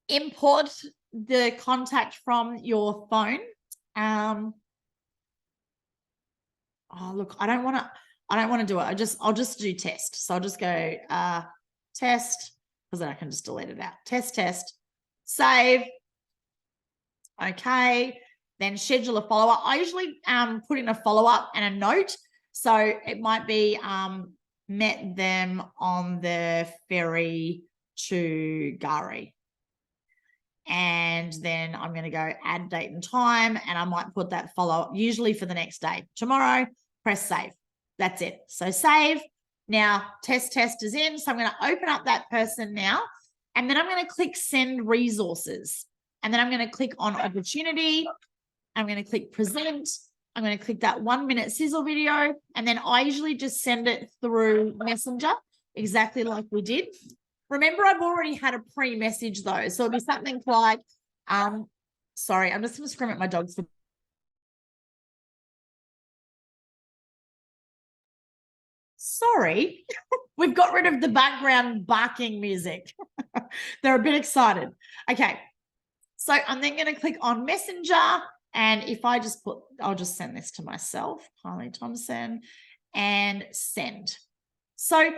S1: import the contact from your phone. Oh, look, I don't want to do it. I'll just do test. So I'll just go test, because then I can just delete it out. Test, save. Okay. Then schedule a follow-up. I usually put in a follow-up and a note. So it might be met them on the ferry to Gari. And then I'm going to go add date and time, and I might put that follow-up usually for the next day. Tomorrow, press save. That's it. So save. Now, test is in. So I'm going to open up that person now, and then I'm going to click send resources. And then I'm going to click on opportunity. I'm going to click present. I'm going to click that 1-minute sizzle video. And then I usually just send it through Messenger, exactly like we did. Remember, I've already had a pre-message though. So it'll be something like, sorry, I'm just going to scream at my dogs. Sorry, we've got rid of the background barking music. They're a bit excited. Okay, so I'm then going to click on Messenger. And if I just I'll just send this to myself, Kylie Thompson, and send. So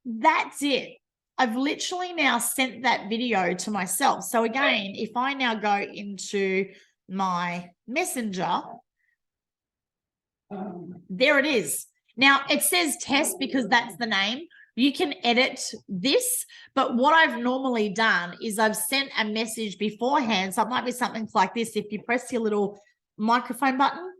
S1: that's it. I've literally now sent that video to myself. So again, if I now go into my Messenger, there it is. Now it says test because that's the name. You can edit this, but what I've normally done is I've sent a message beforehand. So it might be something like this. If you press your little microphone button.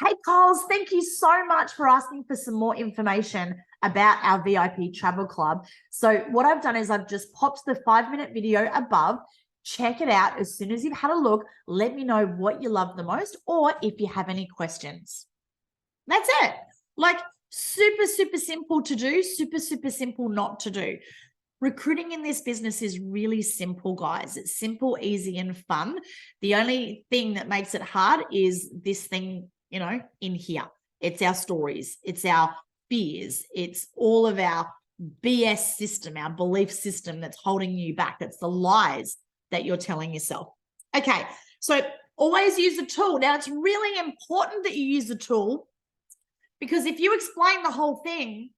S1: Hey, Coles, thank you so much for asking for some more information about our VIP travel club. So what I've done is I've just popped the 5-minute video above. Check it out. As soon as you've had a look, let me know what you love the most, or if you have any questions. That's it. Like, super, super simple to do, super, super simple not to do. Recruiting in this business is really simple, guys. It's simple, easy, and fun. The only thing that makes it hard is this thing, you know, in here. It's our stories. It's our fears. It's all of our BS system, our belief system that's holding you back. It's the lies that you're telling yourself. Okay, so always use a tool. Now, it's really important that you use a tool, because if you explain the whole thing,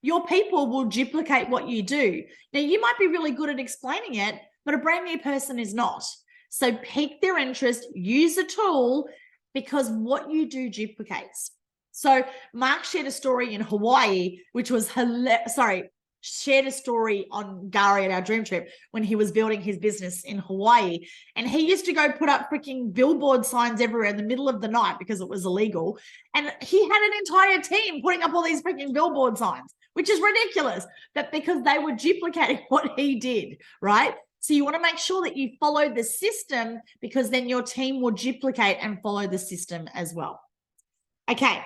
S1: your people will duplicate what you do. Now, you might be really good at explaining it, but a brand new person is not. So pique their interest, use a tool, because what you do duplicates. So Mark shared a story in Hawaii, which was hilarious. Sorry, shared a story on Gary at our dream trip when he was building his business in Hawaii. And he used to go put up freaking billboard signs everywhere in the middle of the night because it was illegal. And he had an entire team putting up all these freaking billboard signs, which is ridiculous. But because they were duplicating what he did, right? So you want to make sure that you follow the system, because then your team will duplicate and follow the system as well. Okay.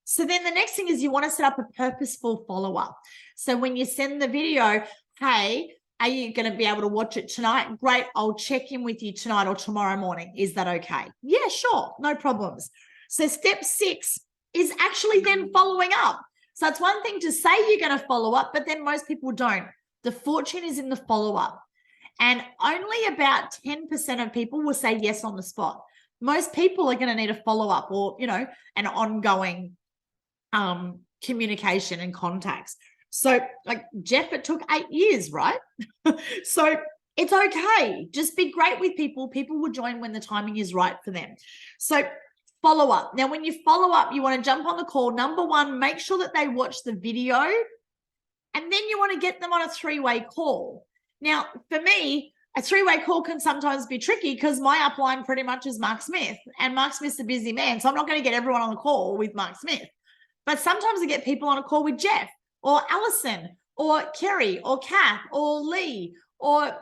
S1: So then the next thing is you want to set up a purposeful follow-up. So when you send the video, hey, are you going to be able to watch it tonight? Great. I'll check in with you tonight or tomorrow morning. Is that okay? Yeah, sure. No problems. So step 6 is actually then following up. So it's one thing to say you're going to follow up, but then most people don't. The fortune is in the follow-up. And only about 10% of people will say yes on the spot. Most people are going to need a follow-up or, an ongoing communication and contacts. So like Jeff, it took 8 years, right? So it's okay. Just be great with people. People will join when the timing is right for them. So follow up. Now, when you follow up, you want to jump on the call. Number 1, make sure that they watch the video, and then you want to get them on a 3-way call. Now, for me, a 3-way call can sometimes be tricky because my upline pretty much is Mark Smith, and Mark Smith's a busy man. So I'm not going to get everyone on the call with Mark Smith. But sometimes I get people on a call with Jeff or Alison or Kerry or Kath or Lee or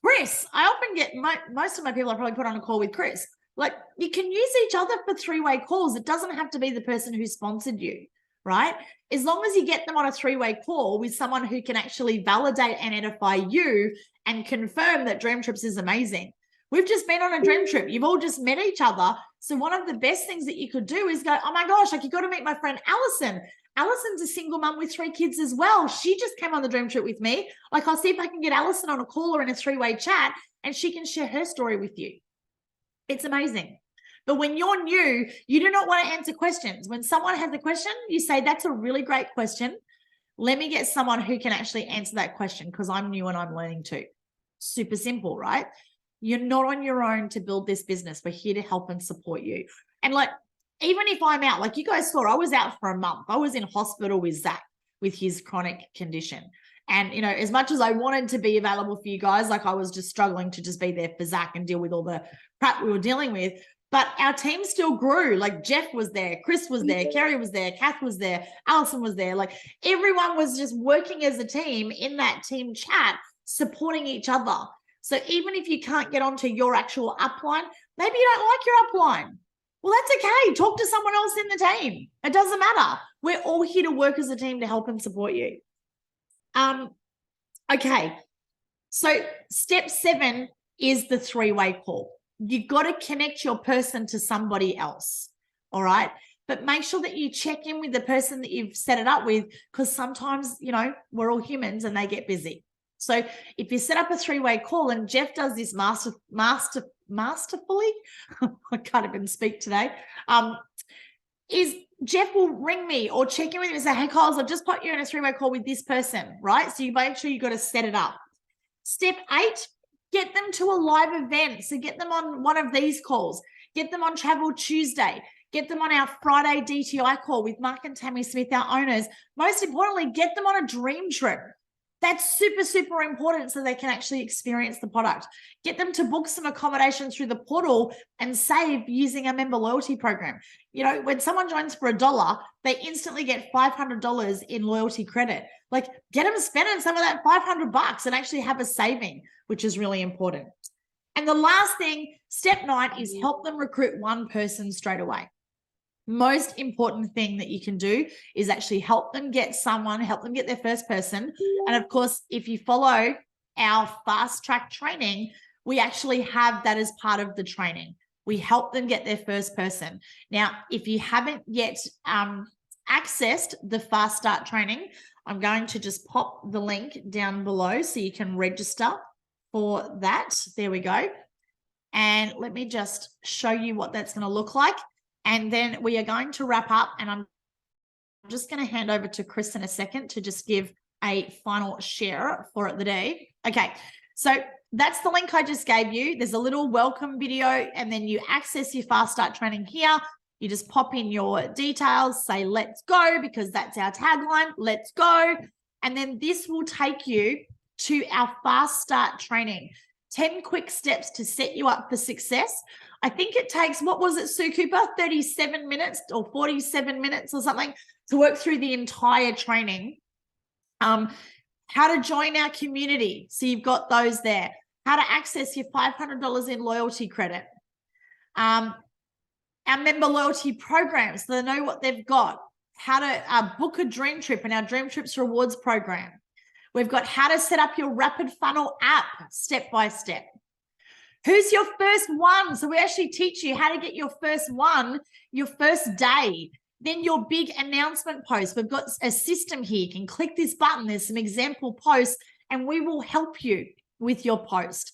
S1: Chris. I often get most of my people I probably put on a call with Chris. Like, you can use each other for 3-way calls. It doesn't have to be the person who sponsored you, right? As long as you get them on a 3-way call with someone who can actually validate and edify you and confirm that DreamTrips is amazing. We've just been on a dream trip. You've all just met each other. So one of the best things that you could do is go, oh my gosh, like, you got to meet my friend Alison. Alison's a single mum with 3 kids as well. She just came on the dream trip with me. Like, I'll see if I can get Alison on a call or in a 3-way chat, and she can share her story with you. It's amazing. But when you're new, you do not want to answer questions. When someone has a question, you say, that's a really great question. Let me get someone who can actually answer that question because I'm new and I'm learning too. Super simple, right? You're not on your own to build this business. We're here to help and support you. And like, even if I'm out, like you guys saw, I was out for a month. I was in hospital with Zach with his chronic condition. And, as much as I wanted to be available for you guys, like, I was just struggling to just be there for Zach and deal with all the crap we were dealing with. But our team still grew. Like, Jeff was there, Chris was there, Kerry was there, Kath was there, Alison was there. Like, everyone was just working as a team in that team chat, supporting each other. So even if you can't get onto your actual upline, maybe you don't like your upline. Well, that's okay. Talk to someone else in the team. It doesn't matter. We're all here to work as a team to help and support you. Okay. So step 7 is the 3-way call. You've got to connect your person to somebody else. All right. But make sure that you check in with the person that you've set it up with, because sometimes, we're all humans and they get busy. So if you set up a 3-way call, and Jeff does this masterfully, I can't even speak today, is Jeff will ring me or check in with me and say, hey, Kyles, I've just put you in a 3-way call with this person, right? So you make sure you got to set it up. Step 8, get them to a live event. So get them on one of these calls. Get them on Travel Tuesday. Get them on our Friday DTI call with Mark and Tammy Smith, our owners. Most importantly, get them on a dream trip. That's super, super important so they can actually experience the product. Get them to book some accommodation through the portal and save using a member loyalty program. When someone joins for $1, they instantly get $500 in loyalty credit. Like, get them spending some of that $500 and actually have a saving, which is really important. And the last thing, step 9, is help them recruit one person straight away. Most important thing that you can do is actually help them get their first person. And of course, if you follow our fast track training, we actually have that as part of the training. We help them get their first person. Now, if you haven't yet accessed the fast start training, I'm going to just pop the link down below so you can register for that. There we go. And let me just show you what that's going to look like. And then we are going to wrap up, and I'm just going to hand over to Chris in a second to just give a final share for the day. Okay, so that's the link I just gave you. There's a little welcome video, and then you access your fast start training here. You just pop in your details, say let's go, because that's our tagline, let's go. And then this will take you to our fast start training, 10 quick steps to set you up for success. I think it takes, what was it, Sue Cooper, 37 minutes or 47 minutes or something to work through the entire training. How to join our community. So you've got those there. How to access your $500 in loyalty credit. Our member loyalty program, so they know what they've got. How to book a dream trip in our DreamTrips rewards program. We've got how to set up your rapid funnel app step by step. Who's your first one? So we actually teach you how to get your first one, your first day. Then your big announcement post. We've got a system here. You can click this button. There's some example posts, and we will help you with your post.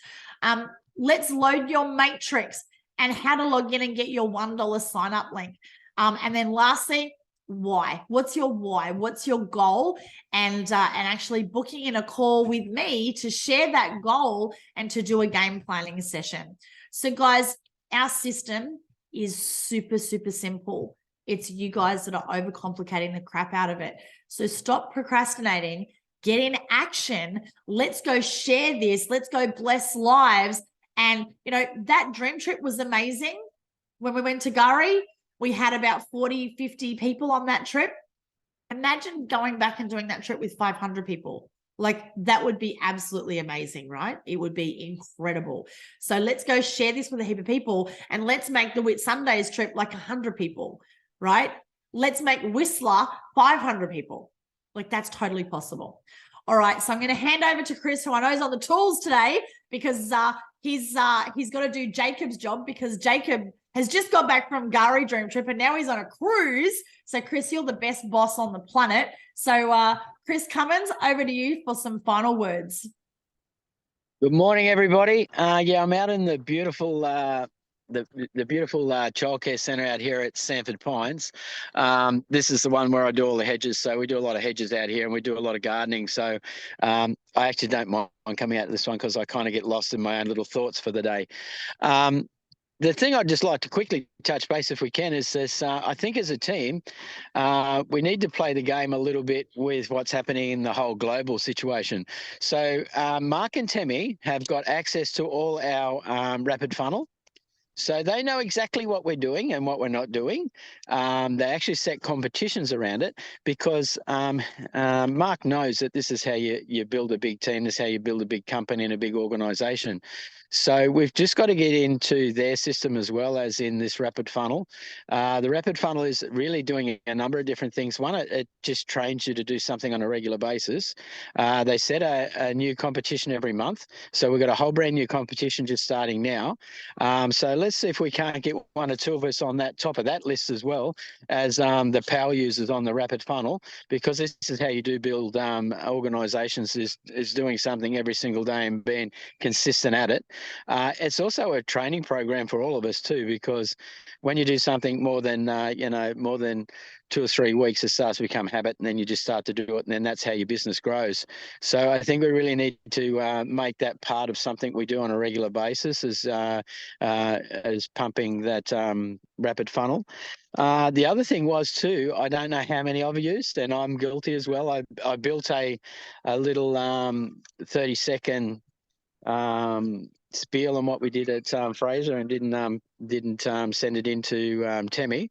S1: Let's load your matrix and how to log in and get your $1 sign up link. And then lastly, why? What's your why? What's your goal? And actually booking in a call with me to share that goal and to do a game planning session. So guys, our system is super, super simple. It's you guys that are overcomplicating the crap out of it. So stop procrastinating, get in action. Let's go share this. Let's go bless lives. And, you know, that dream trip was amazing. When we went to Gurry, we had about 40, 50 people on that trip. Imagine going back and doing that trip with 500 people. Like, that would be absolutely amazing, right? It would be incredible. So let's go share this with a heap of people, and let's make the Whitsundays trip like 100 people, right? Let's make Whistler 500 people. Like, that's totally possible. All right, so I'm going to hand over to Chris, who I know is on the tools today, because he's got to do Jacob's job, because Jacob has just got back from Gari Dream Trip and now he's on a cruise. So Chris, you're the best boss on the planet. So Chris Cummins, over to you for some final words.
S3: Good morning, everybody. Yeah, I'm out in the beautiful the beautiful childcare centre out here at Sanford Pines. This is the one where I do all the hedges. So we do a lot of hedges out here, and we do a lot of gardening. So I actually don't mind coming out to this one because I kind of get lost in my own little thoughts for the day. The thing I'd just like to quickly touch base, if we can, is this. I think as a team, we need to play the game a little bit with what's happening in the whole global situation. So Mark and Temi have got access to all our rapid funnel. So they know exactly what we're doing and what we're not doing. They actually set competitions around it because Mark knows that this is how you build a big team. This is how you build a big company and a big organisation. So we've just got to get into their system as well as in this rapid funnel. The rapid funnel is really doing a number of different things. One, it just trains you to do something on a regular basis. They set a new competition every month. So we've got a whole brand new competition just starting now. So let's see if we can't get one or two of us on that top of that list as well as the power users on the rapid funnel, because this is how you do build organisations, is doing something every single day and being consistent at it. It's also a training program for all of us too, because when you do something more than 2 or 3 weeks, it starts to become habit, and then you just start to do it, and then that's how your business grows. So I think we really need to make that part of something we do on a regular basis, as pumping that rapid funnel. The other thing was too, I don't know how many I've used, and I'm guilty as well. I built a little 30-second spiel on what we did at Fraser, and didn't send it into Temi.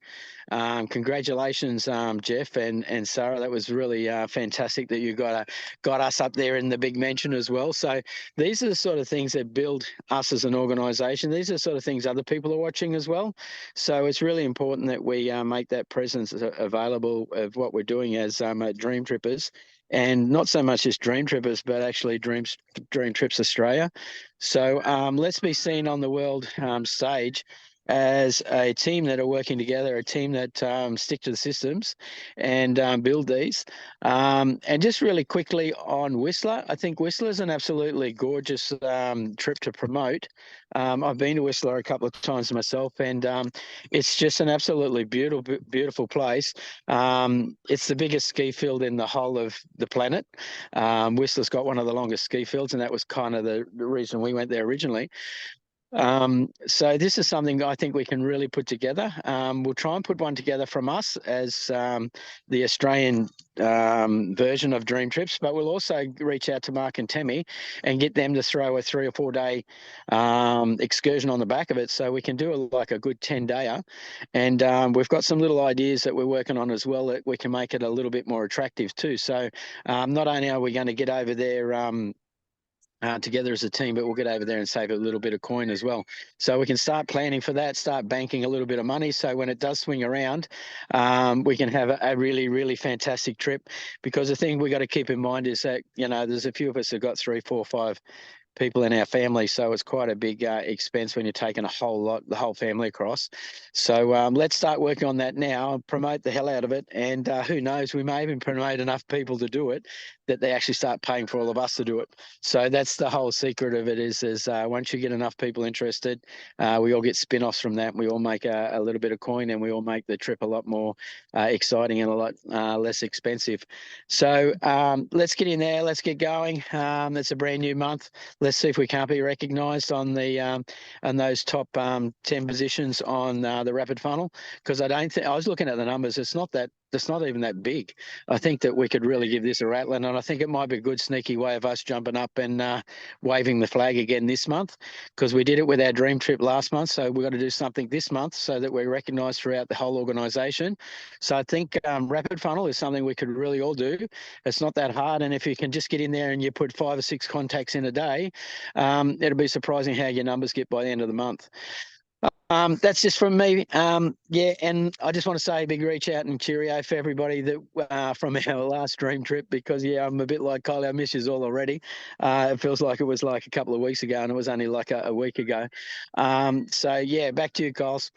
S3: Congratulations, Jeff and Sarah. That was really fantastic that you got us up there in the big mention as well. So these are the sort of things that build us as an organisation. These are the sort of things other people are watching as well. So it's really important that we make that presence available of what we're doing as Dream Trippers. And not so much just Dream Trippers, but actually DreamTrips Australia. So let's be seen on the world stage as a team that are working together, a team that stick to the systems and build these. And just really quickly on Whistler, I think Whistler is an absolutely gorgeous trip to promote. I've been to Whistler a couple of times myself, and it's just an absolutely beautiful place. It's the biggest ski field in the whole of the planet. Whistler's got one of the longest ski fields, and that was kind of the reason we went there originally. So this is something I think we can really put together. We'll try and put one together from us as the Australian version of DreamTrips, but we'll also reach out to Mark and Temmie and get them to throw a 3 or 4 day excursion on the back of it, so we can do like a good 10-dayer. And we've got some little ideas that we're working on as well that we can make it a little bit more attractive too. So not only are we going to get over there together as a team, but we'll get over there and save a little bit of coin as well. So we can start planning for that, start banking a little bit of money. So when it does swing around, we can have a really, really fantastic trip. Because the thing we got to keep in mind is that, you know, there's a few of us that got 3, 4, 5 people in our family, so it's quite a big expense when you're taking the whole family across. So let's start working on that now, promote the hell out of it, and who knows, we may even promote enough people to do it that they actually start paying for all of us to do it. So that's the whole secret of it, is once you get enough people interested, we all get spin-offs from that, and we all make a little bit of coin, and we all make the trip a lot more exciting and a lot less expensive. So let's get in there, let's get going. It's a brand new month. Let's see if we can't be recognised on the on those top 10 positions on the rapid funnel, because I don't think, I was looking at the numbers, it's not even that big. I think that we could really give this a rattling, and I think it might be a good sneaky way of us jumping up and waving the flag again this month, because we did it with our dream trip last month. So we've got to do something this month so that we're recognised throughout the whole organisation. So I think rapid funnel is something we could really all do. It's not that hard, and if you can just get in there and you put 5 or 6 contacts in a day, it'll be surprising how your numbers get by the end of the month. That's just from me. Yeah, and I just want to say a big reach out and cheerio for everybody that from our last dream trip, because yeah, I'm a bit like Kylie, I miss you all already. It feels like it was like a couple of weeks ago, and it was only like a week ago. So yeah, back to you, Kyles.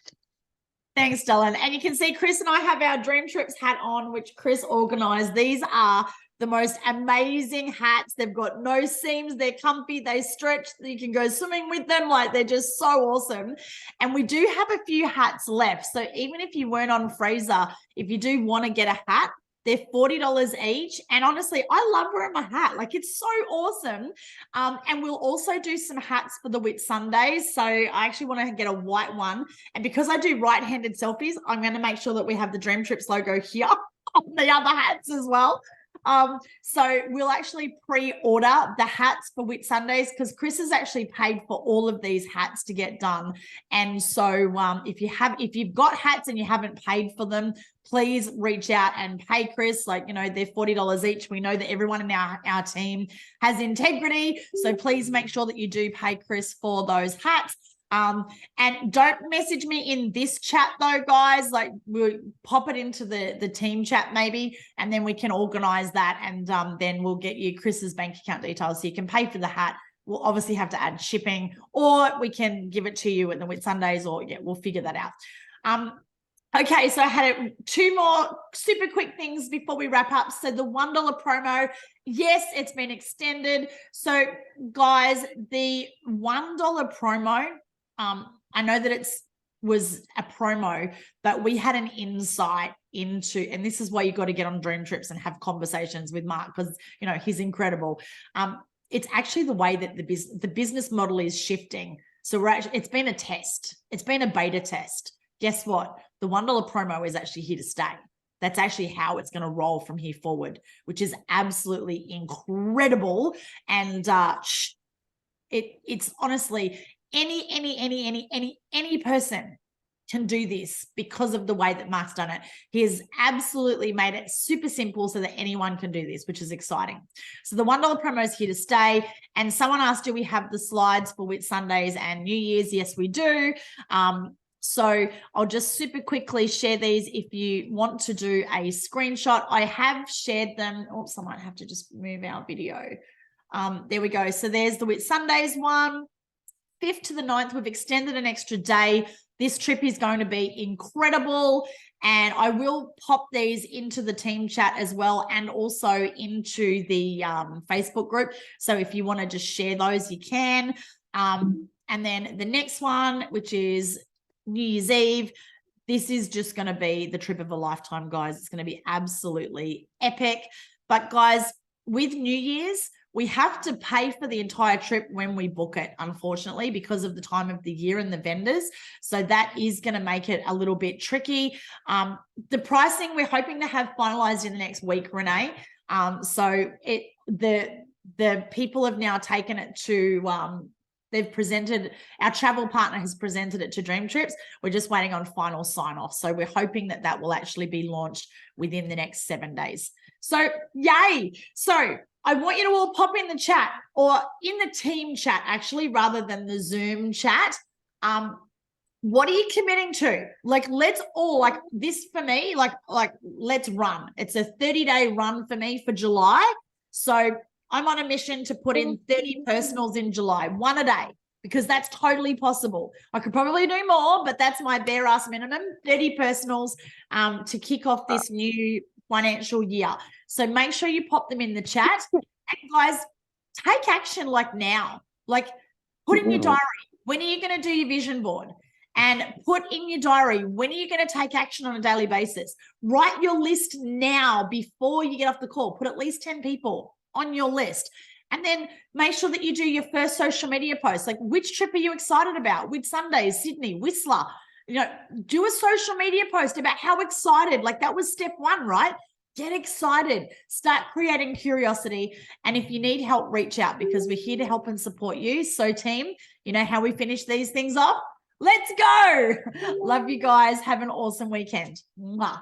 S1: Thanks, Dylan. And you can see Chris and I have our Dream Trips hat on, which Chris organised. These are the most amazing hats. They've got no seams. They're comfy. They stretch. You can go swimming with them. Like, they're just so awesome. And we do have a few hats left. So even if you weren't on Fraser, if you do want to get a hat, they're $40 each. And honestly, I love wearing my hat. Like, it's so awesome. And we'll also do some hats for the Whitsundays. So I actually want to get a white one. And because I do right-handed selfies, I'm going to make sure that we have the Dream Trips logo here on the other hats as well. So we'll actually pre-order the hats for Whitsundays, because Chris has actually paid for all of these hats to get done. And so if you've got hats and you haven't paid for them, please reach out and pay Chris. Like, you know, they're $40 each. We know that everyone in our team has integrity. So please make sure that you do pay Chris for those hats. And don't message me in this chat though, guys. Like, we'll pop it into the team chat maybe, and then we can organize that, and then we'll get you Chris's bank account details so you can pay for the hat. We'll obviously have to add shipping, or we can give it to you at the Whitsundays, or yeah, we'll figure that out. Okay, so I had 2 more super quick things before we wrap up. So the $1 promo, yes, it's been extended. So guys, the $1 promo, I know that was a promo, but we had an insight into, and this is why you got to get on Dream Trips and have conversations with Mark, because, you know, he's incredible. It's actually the way that the business model is shifting. So it's been a test. It's been a beta test. Guess what? The $1 promo is actually here to stay. That's actually how it's going to roll from here forward, which is absolutely incredible. And it's honestly, any person can do this because of the way that Mark's done it. He has absolutely made it super simple so that anyone can do this, which is exciting. So the $1 promo is here to stay. And someone asked, do we have the slides for Whitsundays and New Year's? Yes, we do. So I'll just super quickly share these if you want to do a screenshot. I have shared them. Oops, I might have to just move our video. There we go. So there's the Whitsundays one. 5th to the 9th, we've extended an extra day. This trip is going to be incredible. And I will pop these into the team chat as well, and also into the Facebook group. So if you want to just share those, you can. And then the next one, which is New Year's Eve, this is just going to be the trip of a lifetime, guys. It's going to be absolutely epic. But guys, with New Year's, we have to pay for the entire trip when we book it, unfortunately, because of the time of the year and the vendors. So that is going to make it a little bit tricky. The pricing we're hoping to have finalized in the next week, Renee. So the people have now taken it to they've presented, our travel partner has presented it to DreamTrips. We're just waiting on final sign off. So we're hoping that that will actually be launched within the next 7 days. So yay. So I want you to all pop in the chat, or in the team chat, actually, rather than the Zoom chat. What are you committing to? Like, let's all, like this for me, like let's run. It's a 30-day run for me for July. So I'm on a mission to put in 30 personals in July, 1 a day, because that's totally possible. I could probably do more, but that's my bare ass minimum, 30 personals to kick off this new financial year. So make sure you pop them in the chat. And guys, take action like now. Like, put in your diary. When are you going to do your vision board? And put in your diary, when are you going to take action on a daily basis? Write your list now before you get off the call. Put at least 10 people on your list. And then make sure that you do your first social media post. Like, which trip are you excited about? Whitsundays, Sydney, Whistler. You know, do a social media post about how excited. Like, that was step 1, right? Get excited. Start creating curiosity. And if you need help, reach out, because we're here to help and support you. So team, you know how we finish these things off? Let's go. Love you guys. Have an awesome weekend. Mwah.